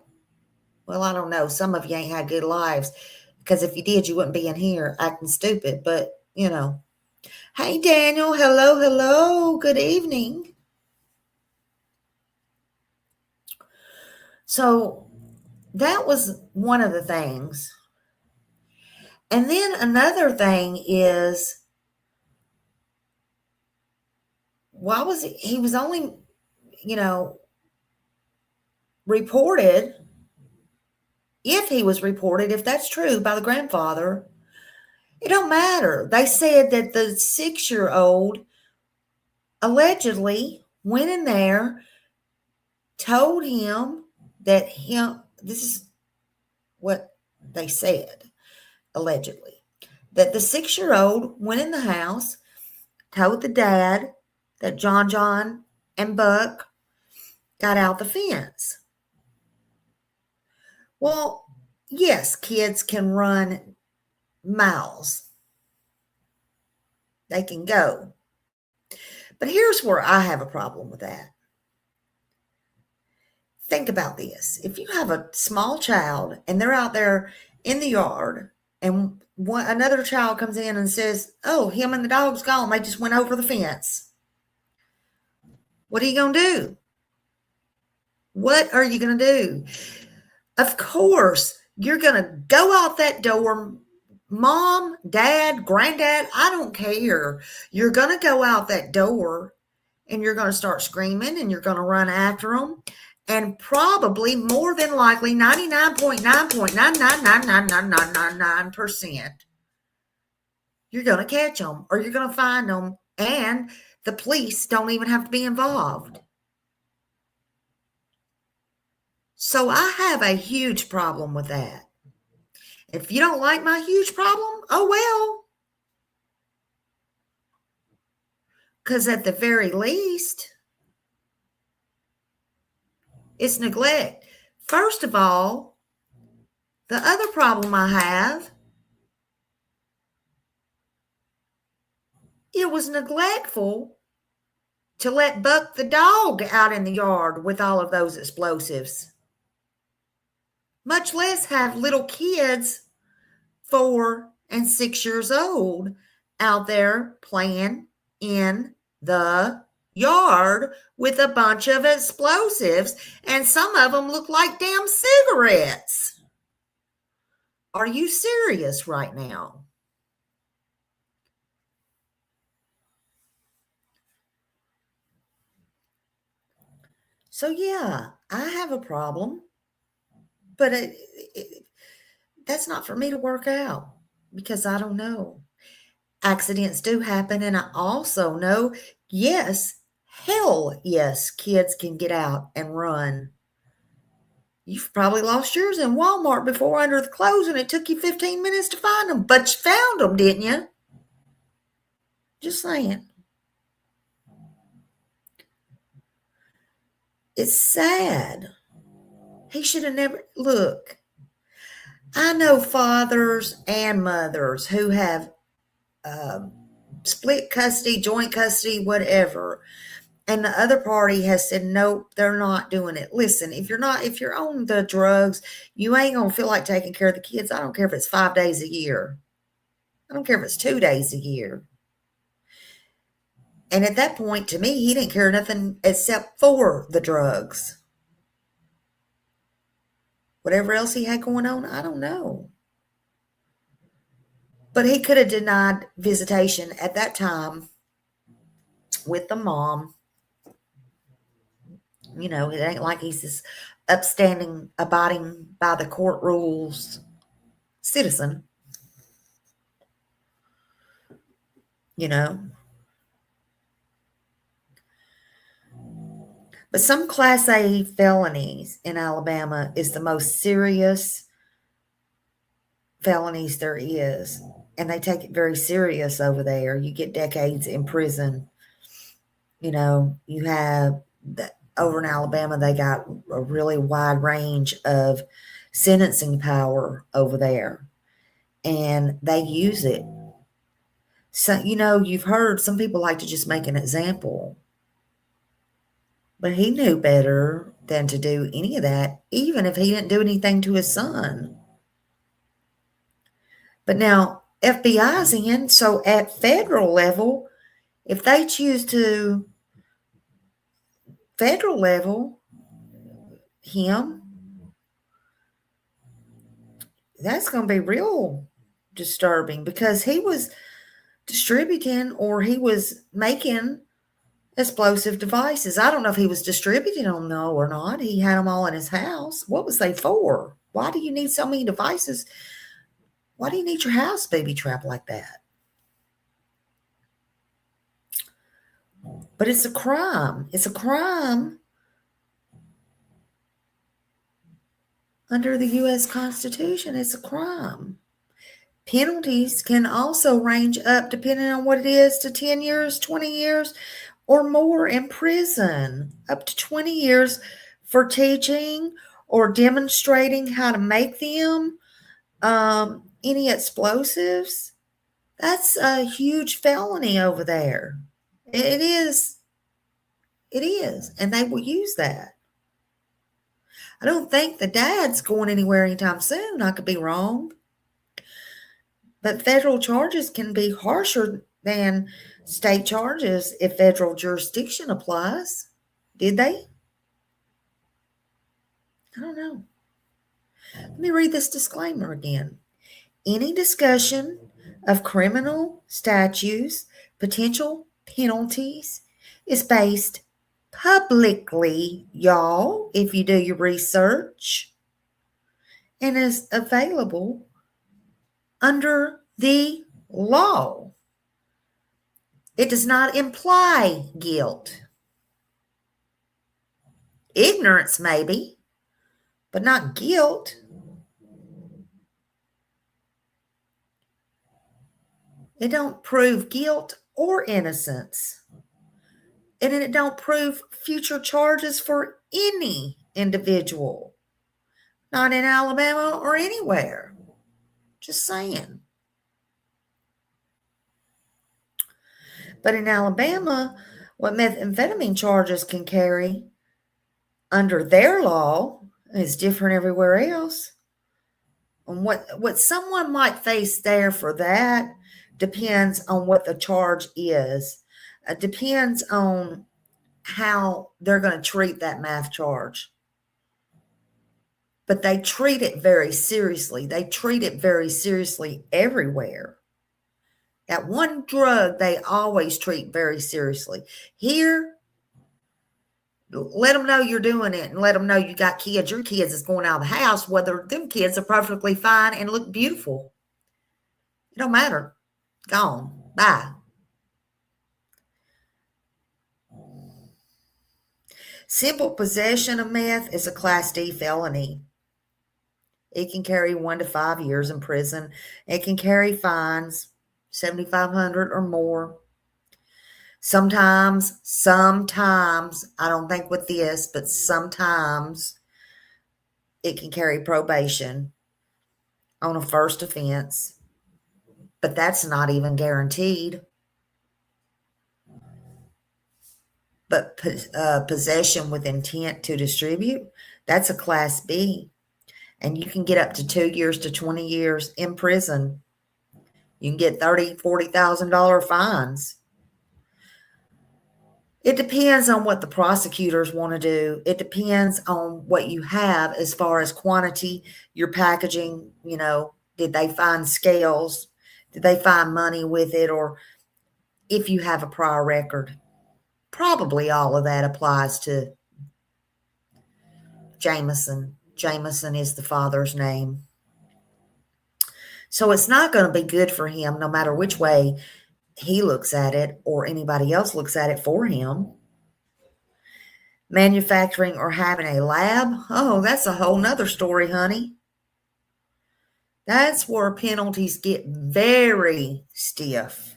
Well, I don't know. Some of you ain't had good lives, because if you did, you wouldn't be in here acting stupid. But, Hey, Daniel. Hello. Good evening. So that was one of the things. And then another thing is, why was he was only, reported, if that's true, by the grandfather, it don't matter. They said that the 6-year-old allegedly went in there, told him that this is what they said, allegedly. that the 6-year-old went in the house, told the dad that John and Buck got out the fence. Well, yes, kids can run miles. They can go. But here's where I have a problem with that. Think about this. If you have a small child and they're out there in the yard and another child comes in and says, oh, him and the dog's gone. They just went over the fence. What are you going to do? What are you going to do? Of course, you're going to go out that door. Mom, dad, granddad, I don't care. You're going to go out that door and you're going to start screaming and you're going to run after them. And probably more than likely 99.9999999%, you're going to catch them or you're going to find them, and the police don't even have to be involved. So I have a huge problem with that. If you don't like my huge problem, oh well. Because at the very least, it's neglect. First of all, the other problem I have, it was neglectful to let Buck the dog out in the yard with all of those explosives. Much less have little kids 4 and 6 years old out there playing in the yard with a bunch of explosives, and some of them look like damn cigarettes. Are you serious right now? So yeah, I have a problem, but that's not for me to work out because I don't know. Accidents do happen, and I also know, yes, hell yes, kids can get out and run. You've probably lost yours in Walmart before under the clothes, and it took you 15 minutes to find them, but you found them, didn't you? Just saying. It's sad. He should have never, look, I know fathers and mothers who have split custody, joint custody, whatever, and the other party has said nope, they're not doing it. Listen, if you're on the drugs, you ain't gonna feel like taking care of the kids. I don't care if it's 5 days a year. I don't care if it's 2 days a year. And at that point, to me, he didn't care nothing except for the drugs. Whatever else he had going on, I don't know. But he could have denied visitation at that time with the mom. You know, it ain't like he's this upstanding, abiding by the court rules citizen. You know. But some Class A felonies in Alabama is the most serious felonies there is. And they take it very serious over there. You get decades in prison. You know, you have over in Alabama, they got a really wide range of sentencing power over there. And they use it. So, you know, you've heard some people like to just make an example. But he knew better than to do any of that, even if he didn't do anything to his son. But now FBI's in, so at federal level, if they choose to federal level him, that's going to be real disturbing because he was distributing or he was making explosive devices. I don't know if he was distributing them though or not. He had them all in his house. What was they for? Why do you need so many devices? Why do you need your house baby trapped like that? But it's a crime. It's a crime under the U.S. Constitution. It's a crime. Penalties can also range up, depending on what it is, to 10 years, 20 years, or more in prison. Up to 20 years for teaching or demonstrating how to make them. Any explosives. That's a huge felony over there. It is. It is. And they will use that. I don't think the dad's going anywhere anytime soon. I could be wrong. But federal charges can be harsher than state charges if federal jurisdiction applies. Did they? I don't know. Let me read this disclaimer again. Any discussion of criminal statutes, potential penalties, is based publicly, y'all, if you do your research, and is available under the law. It does not imply guilt. Ignorance, maybe, but not guilt. It don't prove guilt or innocence. And it don't prove future charges for any individual. Not in Alabama or anywhere. Just saying. But in Alabama, what methamphetamine charges can carry under their law is different everywhere else. And what someone might face there for that depends on what the charge is. It depends on how they're going to treat that math charge. But they treat it very seriously. They treat it very seriously everywhere. That one drug they always treat very seriously. Here, let them know you're doing it and let them know you got kids. Your kids is going out of the house, whether them kids are perfectly fine and look beautiful. It don't matter. Gone. Bye. Simple possession of meth is a Class D felony. It can carry 1 to 5 years in prison. It can carry fines, $7,500 or more. Sometimes, I don't think with this, but sometimes it can carry probation on a first offense. But that's not even guaranteed. But possession with intent to distribute, that's a Class B. And you can get up to 2 years to 20 years in prison. You can get $30,000, $40,000 fines. It depends on what the prosecutors want to do. It depends on what you have as far as quantity, your packaging. Did they find scales? Did they find money with it? Or if you have a prior record. Probably all of that applies to Jameson. Jameson is the father's name. So it's not going to be good for him no matter which way he looks at it or anybody else looks at it for him. Manufacturing or having a lab, oh, that's a whole nother story, honey. That's where penalties get very stiff.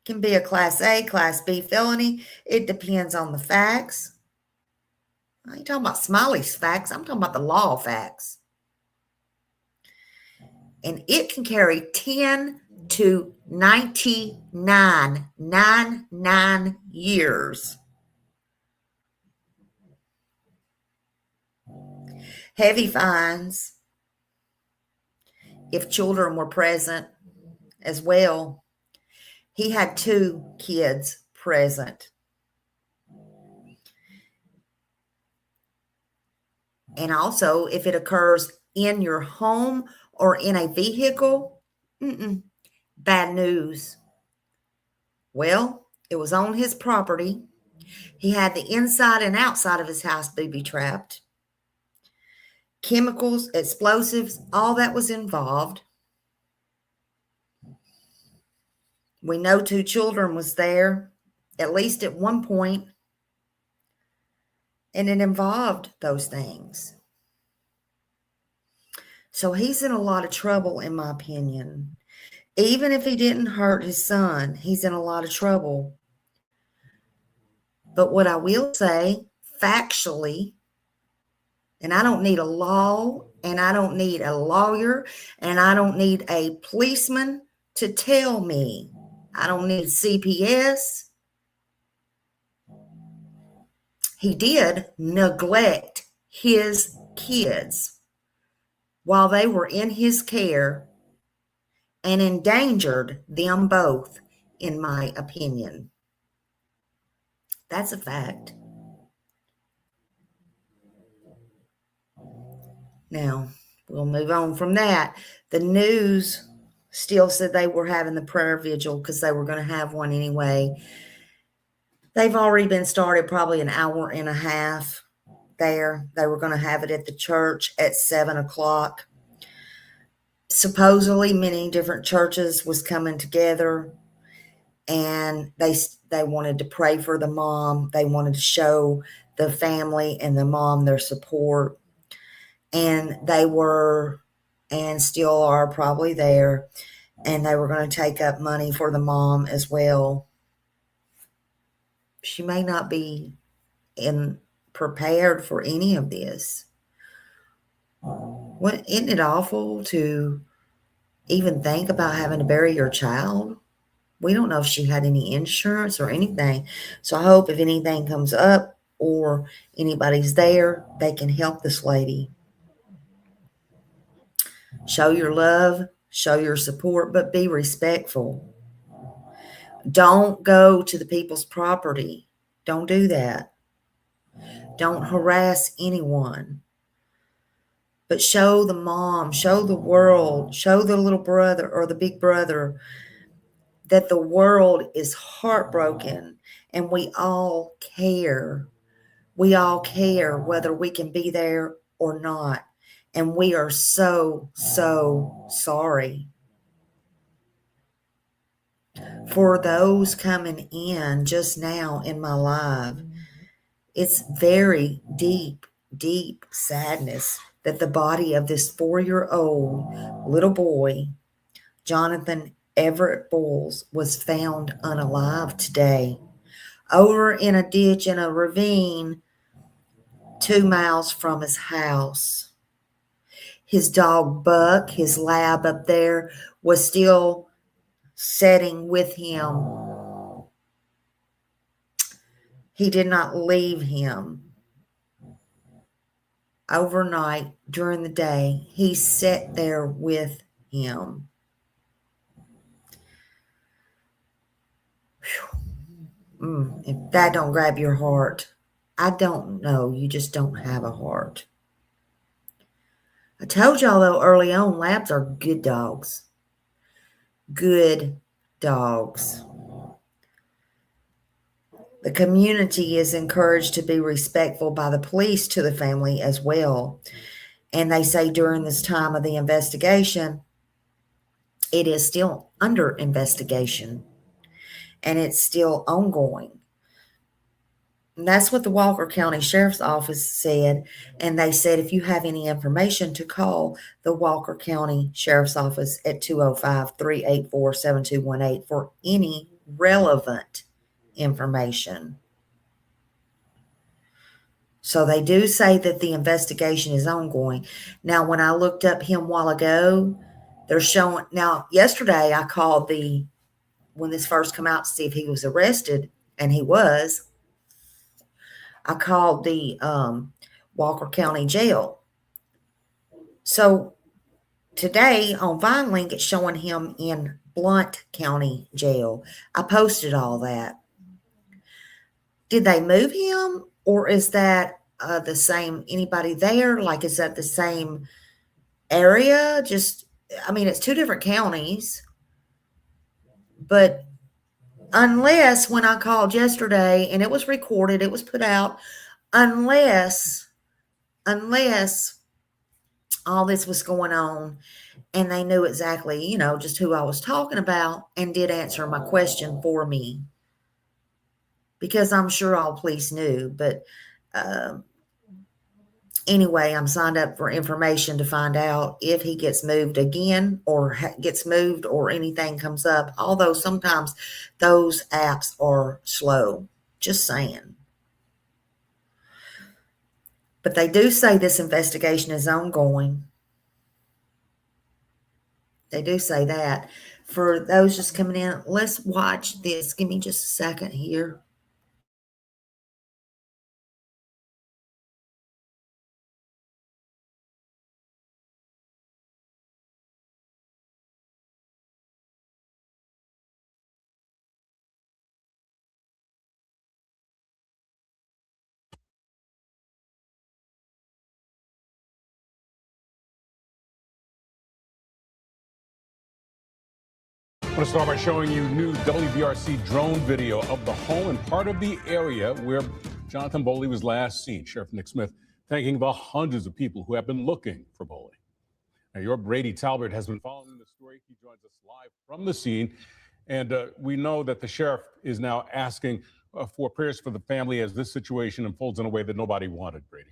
Can be a Class A, Class B felony. It depends on the facts. I ain't talking about Smiley's facts. I'm talking about the law facts. And it can carry 10 to 99 years. Heavy fines if children were present as well. He had 2 kids present. And also, if it occurs in your home or in a vehicle, bad news. Well, it was on his property. He had the inside and outside of his house booby-trapped. Chemicals, explosives, all that was involved. We know 2 children was there, at least at one point. And it involved those things. So he's in a lot of trouble, in my opinion. Even if he didn't hurt his son, he's in a lot of trouble. But what I will say, factually, and I don't need a law, and I don't need a lawyer, and I don't need a policeman to tell me. I don't need CPS. He did neglect his kids while they were in his care and endangered them both, in my opinion. That's a fact. Now, we'll move on from that. The news still said they were having the prayer vigil because they were going to have one anyway. They've already been started probably an hour and a half there. They were going to have it at the church at 7 o'clock. Supposedly, many different churches was coming together, and they wanted to pray for the mom. They wanted to show the family and the mom their support. And they were, and still are probably there, and they were going to take up money for the mom as well. She may not be prepared for any of this. Isn't it awful to even think about having to bury your child? We don't know if she had any insurance or anything. So I hope if anything comes up or anybody's there, they can help this lady. Show your love, show your support, but be respectful. Don't go to the people's property. Don't do that. Don't harass anyone. But show the mom, show the world, show the little brother or the big brother that the world is heartbroken and we all care. We all care whether we can be there or not. And we are so, so sorry. For those coming in just now in my live, it's very deep, deep sadness that the body of this 4-year-old little boy, Jonathan Everett Boyles, was found unalive today over in a ditch in a ravine 2 miles from his house. His dog Buck, his lab up there, was still sitting with him. He did not leave him. Overnight, during the day, he sat there with him. If that don't grab your heart, I don't know. You just don't have a heart. I told y'all, though, early on, labs are good dogs. Good dogs. The community is encouraged to be respectful by the police to the family as well. And they say during this time of the investigation, it is still under investigation and it's still ongoing. And that's what the Walker County Sheriff's Office said. And they said, if you have any information, to call the Walker County Sheriff's Office at 205-384-7218 for any relevant information. So they do say that the investigation is ongoing. Now, when I looked up him a while ago, they're showing, now yesterday I called when this first came out to see if he was arrested, and he was. I called the Walker County Jail. So today on VineLink, it's showing him in Blount County Jail. I posted all that. Did they move him, or is that the same, anybody there? Like, is that the same area? Just, I mean, it's 2 different counties. But unless, when I called yesterday, and it was recorded, it was put out, unless all this was going on and they knew exactly, just who I was talking about and did answer my question for me. Because I'm sure all police knew, but anyway, I'm signed up for information to find out if he gets moved again or gets moved or anything comes up. Although sometimes those apps are slow. Just saying. But they do say this investigation is ongoing. They do say that. For those just coming in, let's watch this. Give me just a second here. I want to start by showing you new WBRC drone video of the home and part of the area where Jonathan Boley was last seen. Sheriff Nick Smith thanking the hundreds of people who have been looking for Boley. Now, your Brady Talbert has been following the story. He joins us live from the scene. And we know that the sheriff is now asking for prayers for the family as this situation unfolds in a way that nobody wanted, Brady.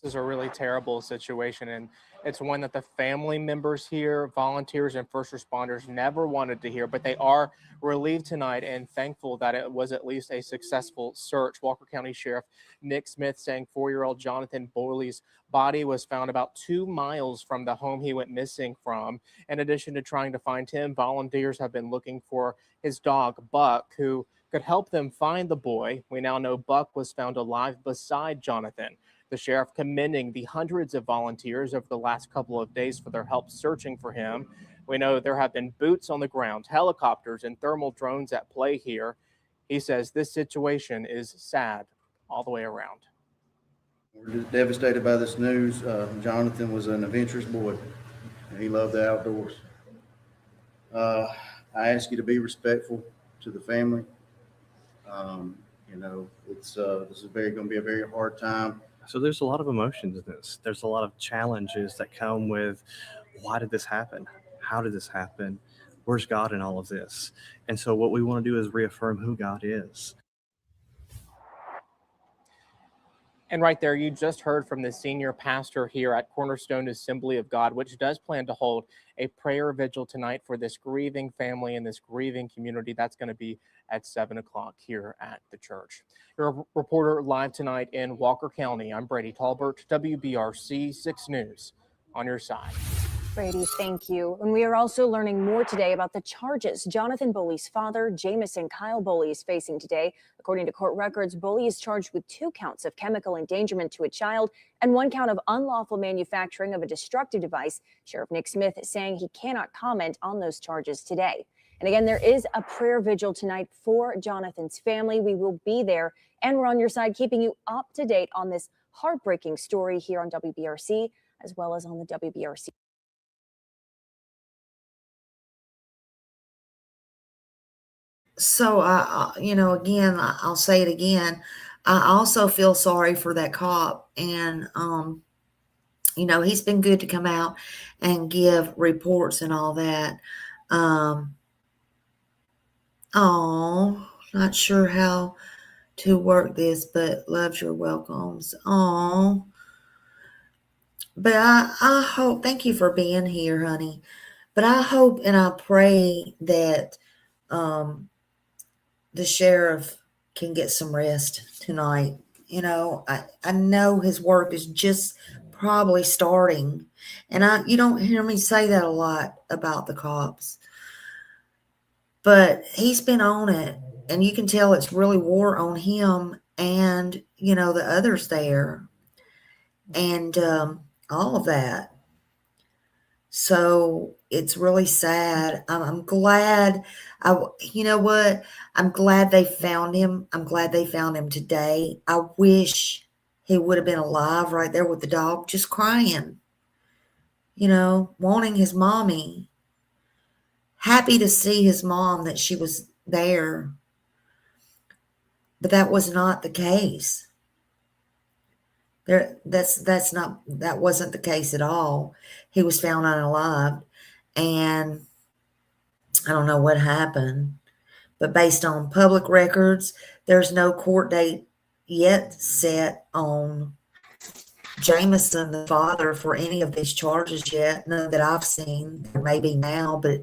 This is a really terrible situation, and it's one that the family members here, volunteers and first responders never wanted to hear, but they are relieved tonight and thankful that it was at least a successful search. Walker County Sheriff Nick Smith saying 4-year-old Jonathan Boley's body was found about 2 miles from the home he went missing from. In addition to trying to find him, volunteers have been looking for his dog, Buck, who could help them find the boy. We now know Buck was found alive beside Jonathan. The sheriff commending the hundreds of volunteers over the last couple of days for their help searching for him. We know there have been boots on the ground, helicopters, and thermal drones at play here. He says this situation is sad all the way around. We're just devastated by this news. Jonathan was an adventurous boy, and he loved the outdoors. I ask you to be respectful to the family. You know, this is going to be a very hard time. So there's a lot of emotions in this. There's a lot of challenges that come with, why did this happen? How did this happen? Where's God in all of this? And so what we want to do is reaffirm who God is. And right there, you just heard from the senior pastor here at Cornerstone Assembly of God, which does plan to hold a prayer vigil tonight for this grieving family and this grieving community. That's going to be at 7 o'clock here at the church. Your reporter live tonight in Walker County. I'm Brady Talbert, WBRC 6 News, on your side. Brady, thank you. And we are also learning more today about the charges Jonathan Boley's father, Jamison Kyle Boley, is facing today. According to court records, Boley is charged with 2 counts of chemical endangerment to a child and 1 count of unlawful manufacturing of a destructive device. Sheriff Nick Smith is saying he cannot comment on those charges today. And again, there is a prayer vigil tonight for Jonathan's family. We will be there, and we're on your side, keeping you up to date on this heartbreaking story here on WBRC, as well as on the WBRC. So, you know, again, I'll say it again. I also feel sorry for that cop. And, you know, he's been good to come out and give reports and all that. Not sure how to work this, but loves your welcomes. But I hope, thank you for being here, honey. But I hope and I pray that, the sheriff can get some rest tonight. You know, I know his work is just probably starting. And you don't hear me say that a lot about the cops. But he's been on it. And you can tell it's really wore on him and, you know, the others there. And all of that. So it's really sad. I'm glad. You know what? I'm glad they found him. I'm glad they found him today. I wish he would have been alive right there with the dog, just crying, you know, wanting his mommy. Happy to see his mom, that she was there. But that was not the case. That wasn't the case at all. He was found unalive, and I don't know what happened, but based on public records, there's no court date yet set on Jameson, the father, for any of these charges yet. None that I've seen. There may be now, but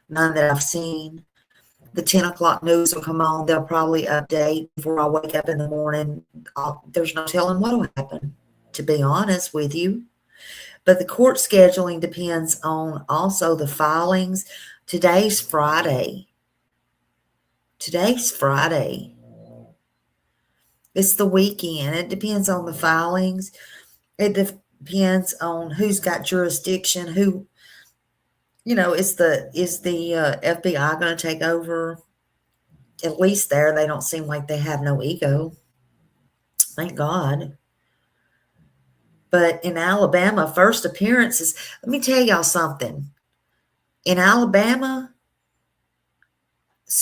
none that I've seen. The 10 o'clock news will come on. They'll probably update before I wake up in the morning. There's no telling what will happen, to be honest with you. But the court scheduling depends on also the filings. Today's Friday. Today's Friday. It's the weekend. It depends on the filings. It depends on who's got jurisdiction, who, is the FBI going to take over? At least there, they don't seem like they have no ego. Thank God. But in Alabama, first appearances, let me tell y'all something. In Alabama,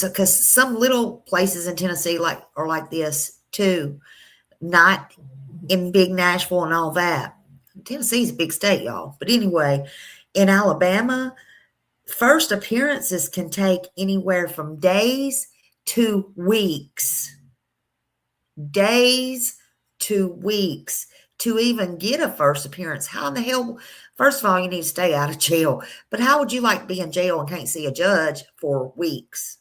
because some little places in Tennessee are like this too, not in big Nashville and all that. Tennessee's a big state, y'all. But anyway, in Alabama, first appearances can take anywhere from days to weeks. Days to weeks to even get a first appearance. How in the hell? First of all, you need to stay out of jail. But how would you like to be in jail and can't see a judge for weeks?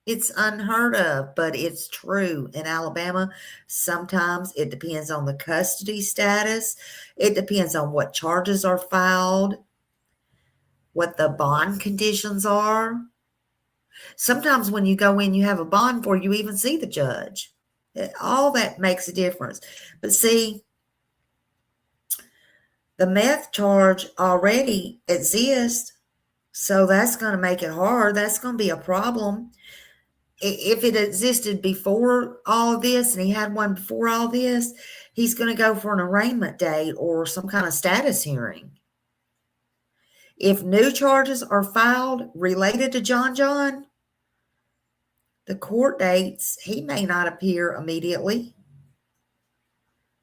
It's unheard of, but it's true. In Alabama, sometimes it depends on the custody status. It depends on what charges are filed, what the bond conditions are. Sometimes when you go in, you have a bond before you even see the judge. All that makes a difference. But see, the meth charge already exists, so that's going to make it hard. That's going to be a problem. If it existed before all of this and he had one before all this, he's going to go for an arraignment date or some kind of status hearing. If new charges are filed related to Johnjohn, the court dates, he may not appear immediately.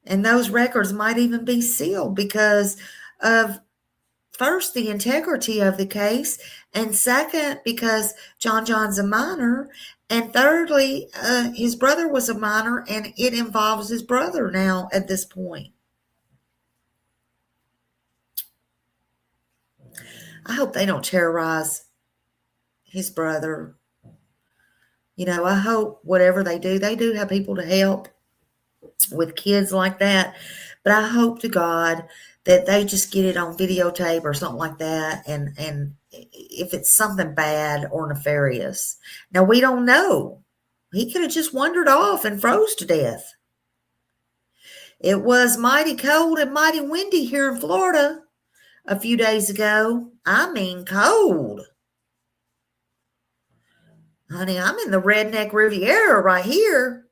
And those records might even be sealed because of, first, the integrity of the case, and second, because Johnjohn's a minor, and thirdly, his brother was a minor, and it involves his brother now at this point. I hope they don't terrorize his brother. I hope whatever they do have people to help with kids like that. But I hope to God that they just get it on videotape or something like that. And if it's something bad or nefarious. Now, we don't know. He could have just wandered off and froze to death. It was mighty cold and mighty windy here in Florida a few days ago. I mean, cold. Honey, I'm in the Redneck Riviera right here.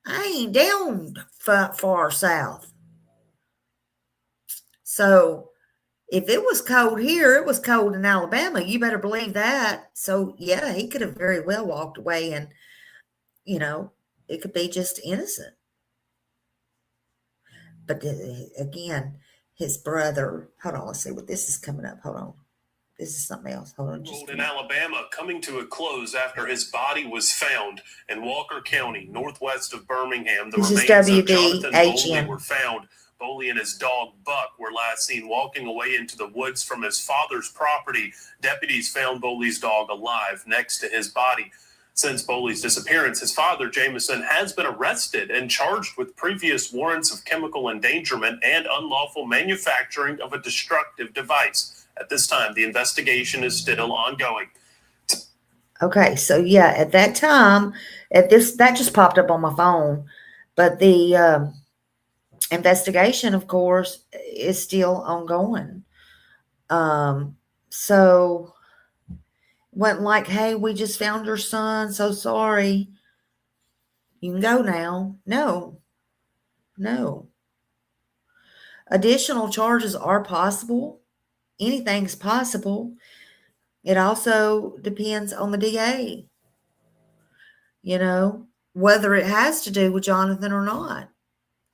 I ain't down far south. So if it was cold here, it was cold in Alabama. You better believe that. So, yeah, he could have very well walked away and, it could be just innocent. But again, his brother, hold on, let's see what this is coming up. Hold on. This is something else. Hold on. In Alabama, coming to a close after his body was found in Walker County, northwest of Birmingham. The remains of Jonathan Boley were found. Boley and his dog Buck were last seen walking away into the woods from his father's property. Deputies found Boley's dog alive next to his body. Since Boley's disappearance, his father, Jameson, has been arrested and charged with previous warrants of chemical endangerment and unlawful manufacturing of a destructive device. At this time, the investigation is still ongoing. Okay, so yeah, at that time, that just popped up on my phone, but the investigation, of course, is still ongoing. So wasn't like, hey, we just found your son, so sorry. You can go now. No. Additional charges are possible. Anything's possible. It also depends on the DA, whether it has to do with Jonathan or not.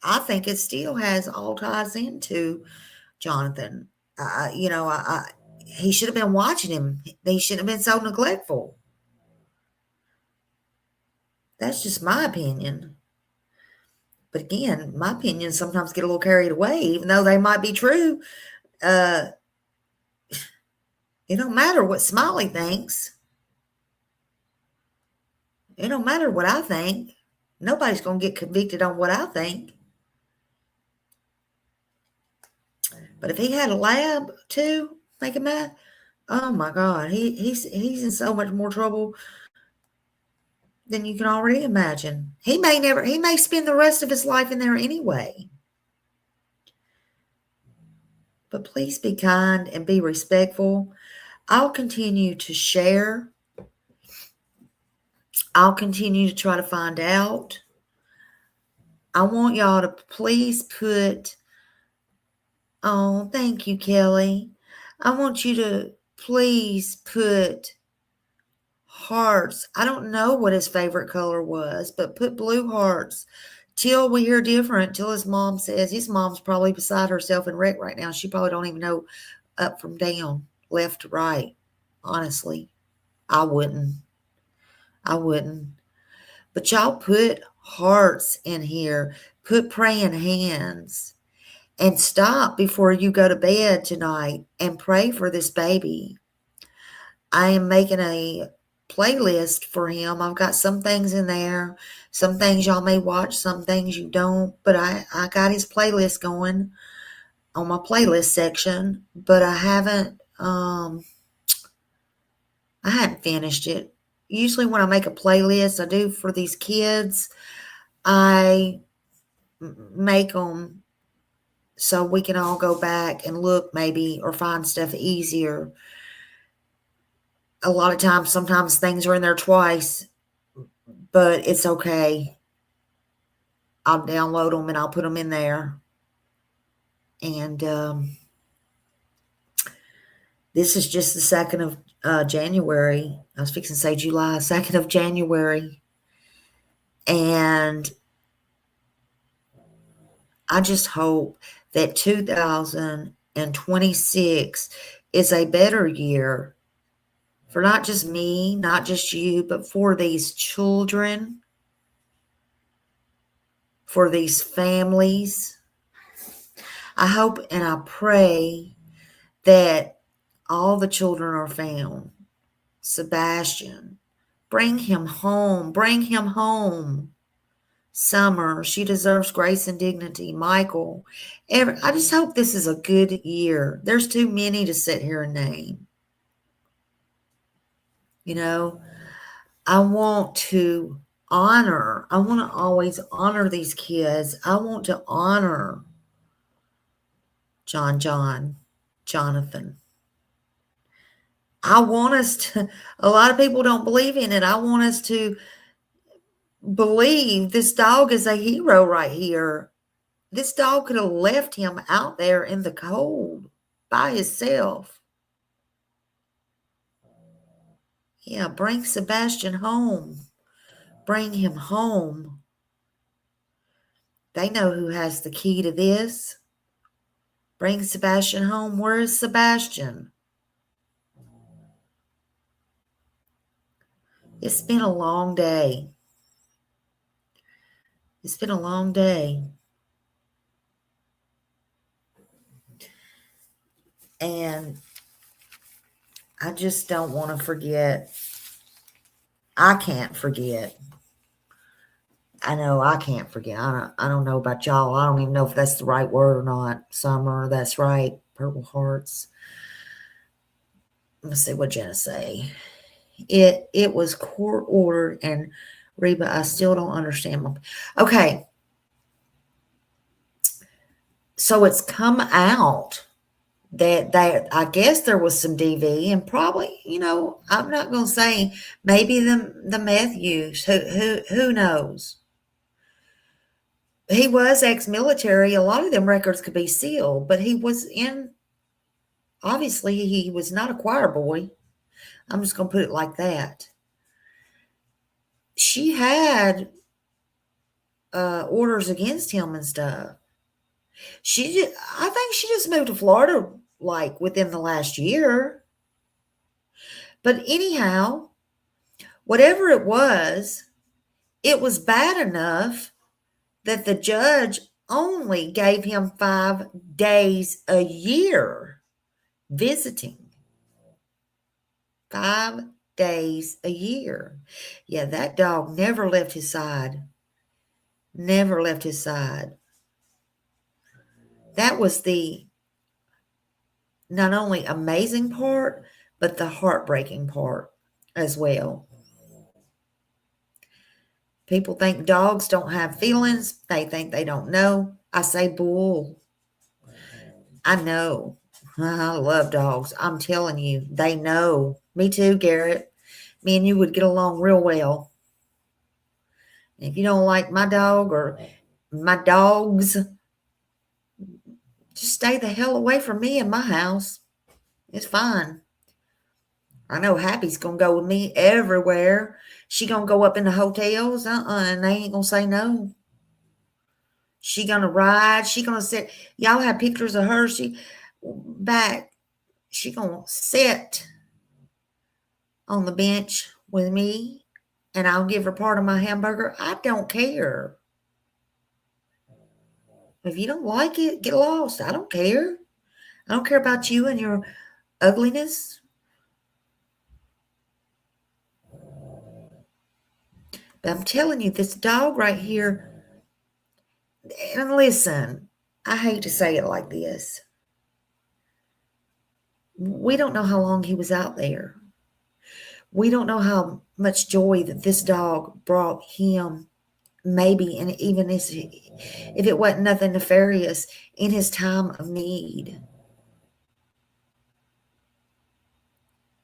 I think it still has all ties into Jonathan. He should have been watching him. He shouldn't have been so neglectful. That's just my opinion. But again, my opinions sometimes get a little carried away, even though they might be true. It don't matter what Smiley thinks. It don't matter what I think. Nobody's going to get convicted on what I think. But if he had a lab too, think of that. Oh my God, he's in so much more trouble than you can already imagine. He may spend the rest of his life in there anyway. But please be kind and be respectful. I'll continue to share. I'll continue to try to find out. I want y'all to please put, oh, thank you, Kelly. I want you to please put hearts. I don't know what his favorite color was, but put blue hearts till we hear different, till his mom says. His mom's probably beside herself and wrecked right now. She probably don't even know up from down, left to right. Honestly, I wouldn't. But y'all put hearts in here. Put praying hands. And stop before you go to bed tonight and pray for this baby. I am making a playlist for him. I've got some things in there. Some things y'all may watch, some things you don't. But I got his playlist going on my playlist section. But I haven't finished it. Usually when I make a playlist, I do for these kids, I make them so we can all go back and look maybe or find stuff easier. A lot of times, sometimes things are in there twice, but it's okay. I'll download them and I'll put them in there. And this is just the 2nd of January. I was fixing to say July, 2nd of January. And I just hope that 2026 is a better year for not just me, not just you, but for these children, for these families. I hope and I pray that all the children are found. Sebastian, bring him home. Bring him home. Summer, she deserves grace and dignity. Michael, I just hope this is a good year. There's too many to sit here and name. You know, I want to always honor these kids. I want to honor Jonathan. I want us to, a lot of people don't believe in it. I want us to believe this dog is a hero right here. This dog could have left him out there in the cold by himself. Yeah, bring Sebastian home. Bring him home. They know who has the key to this. Bring Sebastian home. Where is Sebastian? It's been a long day. It's been a long day. And I just don't want to forget. I can't forget. I know I can't forget. I don't know about y'all. I don't even know if that's the right word or not. Summer, that's right. Purple hearts. Let's see what Jenna say. It was court ordered, and Reba, I still don't understand. Okay. So it's come out that I guess there was some DV, and probably, I'm not going to say maybe the meth use. Who knows? He was ex-military. A lot of them records could be sealed, but he was obviously he was not a choir boy. I'm just going to put it like that. She had orders against him and stuff. I think she just moved to Florida like within the last year. But anyhow, whatever it was bad enough that the judge only gave him 5 days a year visiting. 5 days a year. Yeah, that dog never left his side. Never left his side. That was the not only amazing part, but the heartbreaking part as well. People think dogs don't have feelings. They think they don't know. I say bull. I know. I love dogs. I'm telling you, they know. Me too, Garrett. Me and you would get along real well. If you don't like my dog or my dogs, just stay the hell away from me and my house. It's fine. I know Happy's going to go with me everywhere. She going to go up in the hotels. And they ain't going to say no. She going to ride. She going to sit. Y'all have pictures of her. She going to sit on the bench with me. And I'll give her part of my hamburger. I don't care. If you don't like it, get lost. I don't care. I don't care about you and your ugliness. But I'm telling you, this dog right here, and listen, I hate to say it like this. We don't know how long he was out there. We don't know how much joy that this dog brought him, maybe, and even if it wasn't nothing nefarious, in his time of need.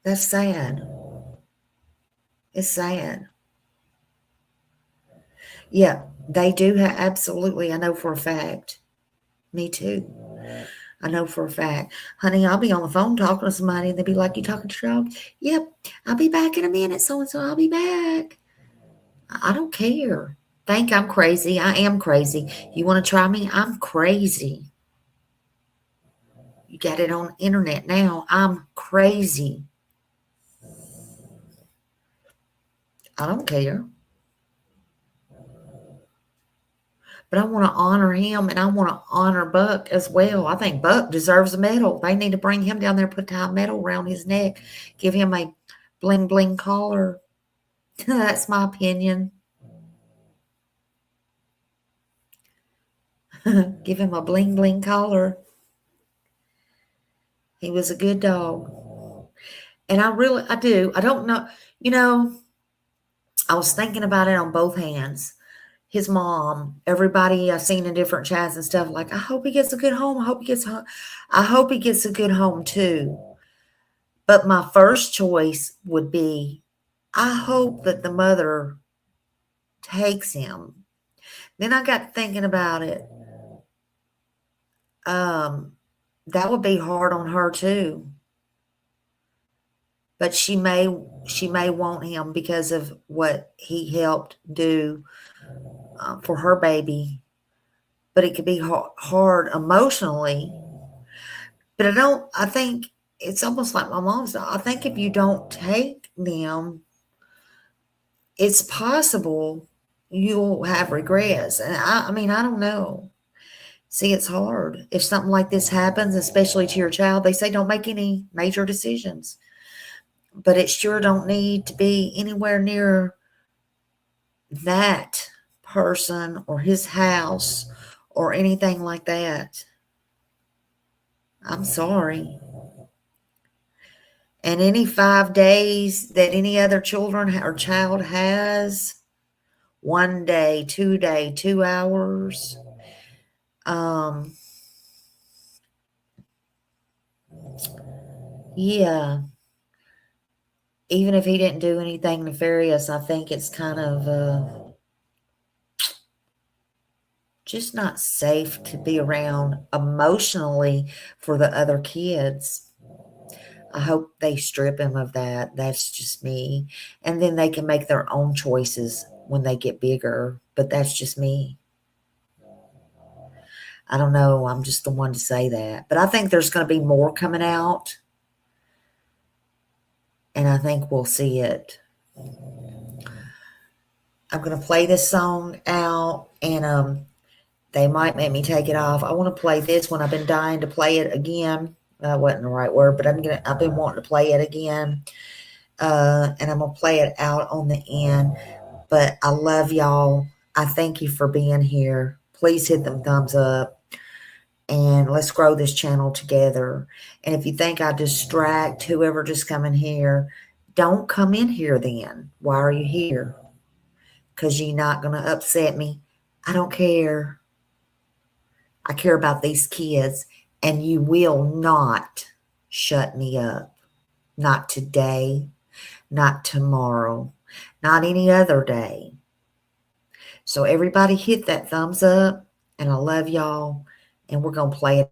That's sad. It's sad. Yeah, they do have, absolutely. I know for a fact. Me too. I know for a fact. Honey, I'll be on the phone talking to somebody and they'll be like, you talking to your dog? Yep, I'll be back in a minute, so-and-so, I'll be back. I don't care. Think I'm crazy. I am crazy. You want to try me? I'm crazy. You got it on internet now. I'm crazy. I don't care. But I want to honor him and I want to honor Buck as well. I think Buck deserves a medal. They need to bring him down there, put a medal around his neck, give him a bling bling collar. That's my opinion. Give him a bling bling collar. He was a good dog. And I do. I don't know. You know, I was thinking about it on both hands. His mom, everybody I've seen in different chats and stuff, like, I hope he gets a good home. I hope he gets a good home too. But my first choice would be, I hope that the mother takes him. Then I got thinking about it. That would be hard on her too. But she may want him because of what he helped do for her baby. But it could be hard emotionally. But I think it's almost like my mom said. I think if you don't take them, it's possible you'll have regrets. And I mean, I don't know. See, it's hard. If something like this happens, especially to your child, they say don't make any major decisions. But it sure don't need to be anywhere near that person or his house or anything like that. I'm sorry. And any 5 days that any other children or child has, 1 day, 2 day, 2 hours, yeah. Even if he didn't do anything nefarious, I think it's kind of just not safe to be around emotionally for the other kids. I hope they strip him of that. That's just me. And then they can make their own choices when they get bigger. But that's just me. I don't know. I'm just the one to say that. But I think there's going to be more coming out. And I think we'll see it. I'm going to play this song out. And They might make me take it off. I want to play this one. I've been dying to play it again. That wasn't the right word, but I've been wanting to play it again. And I'm going to play it out on the end. But I love y'all. I thank you for being here. Please hit them thumbs up. And let's grow this channel together. And if you think I distract whoever just come in here, don't come in here then. Why are you here? Because you're not going to upset me. I don't care. I care about these kids. And you will not shut me up. Not today. Not tomorrow. Not any other day. So everybody hit that thumbs up. And I love y'all. And we're going to play it.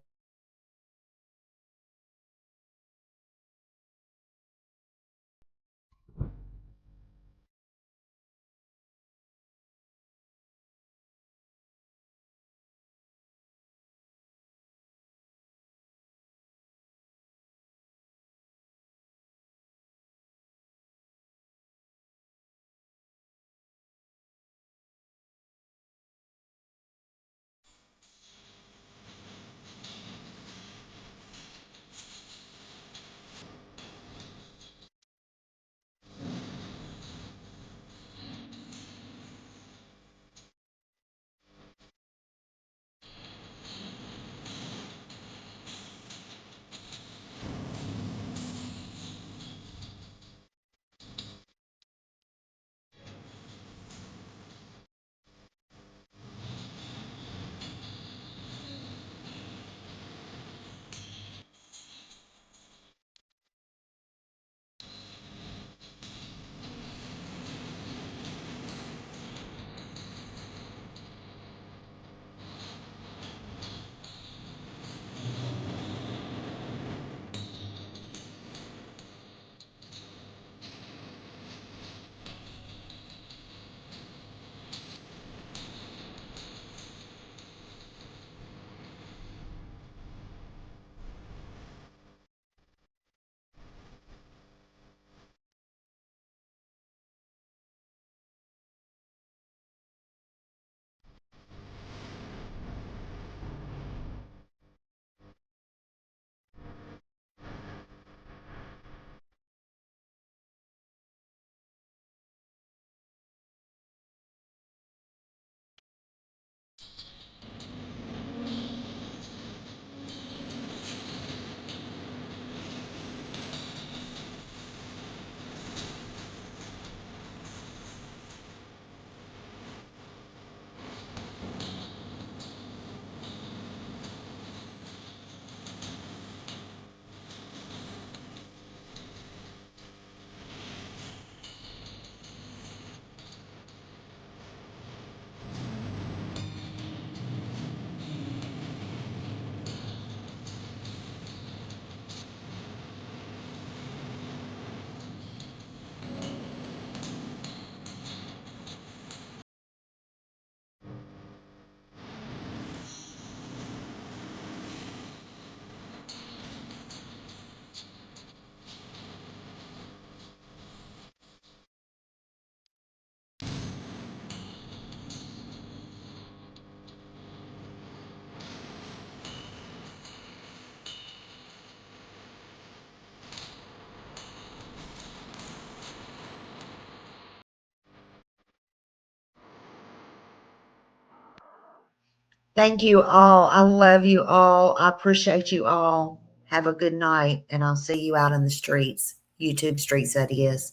Thank you all. I love you all. I appreciate you all. Have a good night, and I'll see you out in the streets. YouTube streets, that is.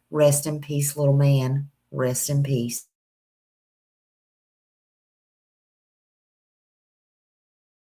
Rest in peace, little man. Rest in peace.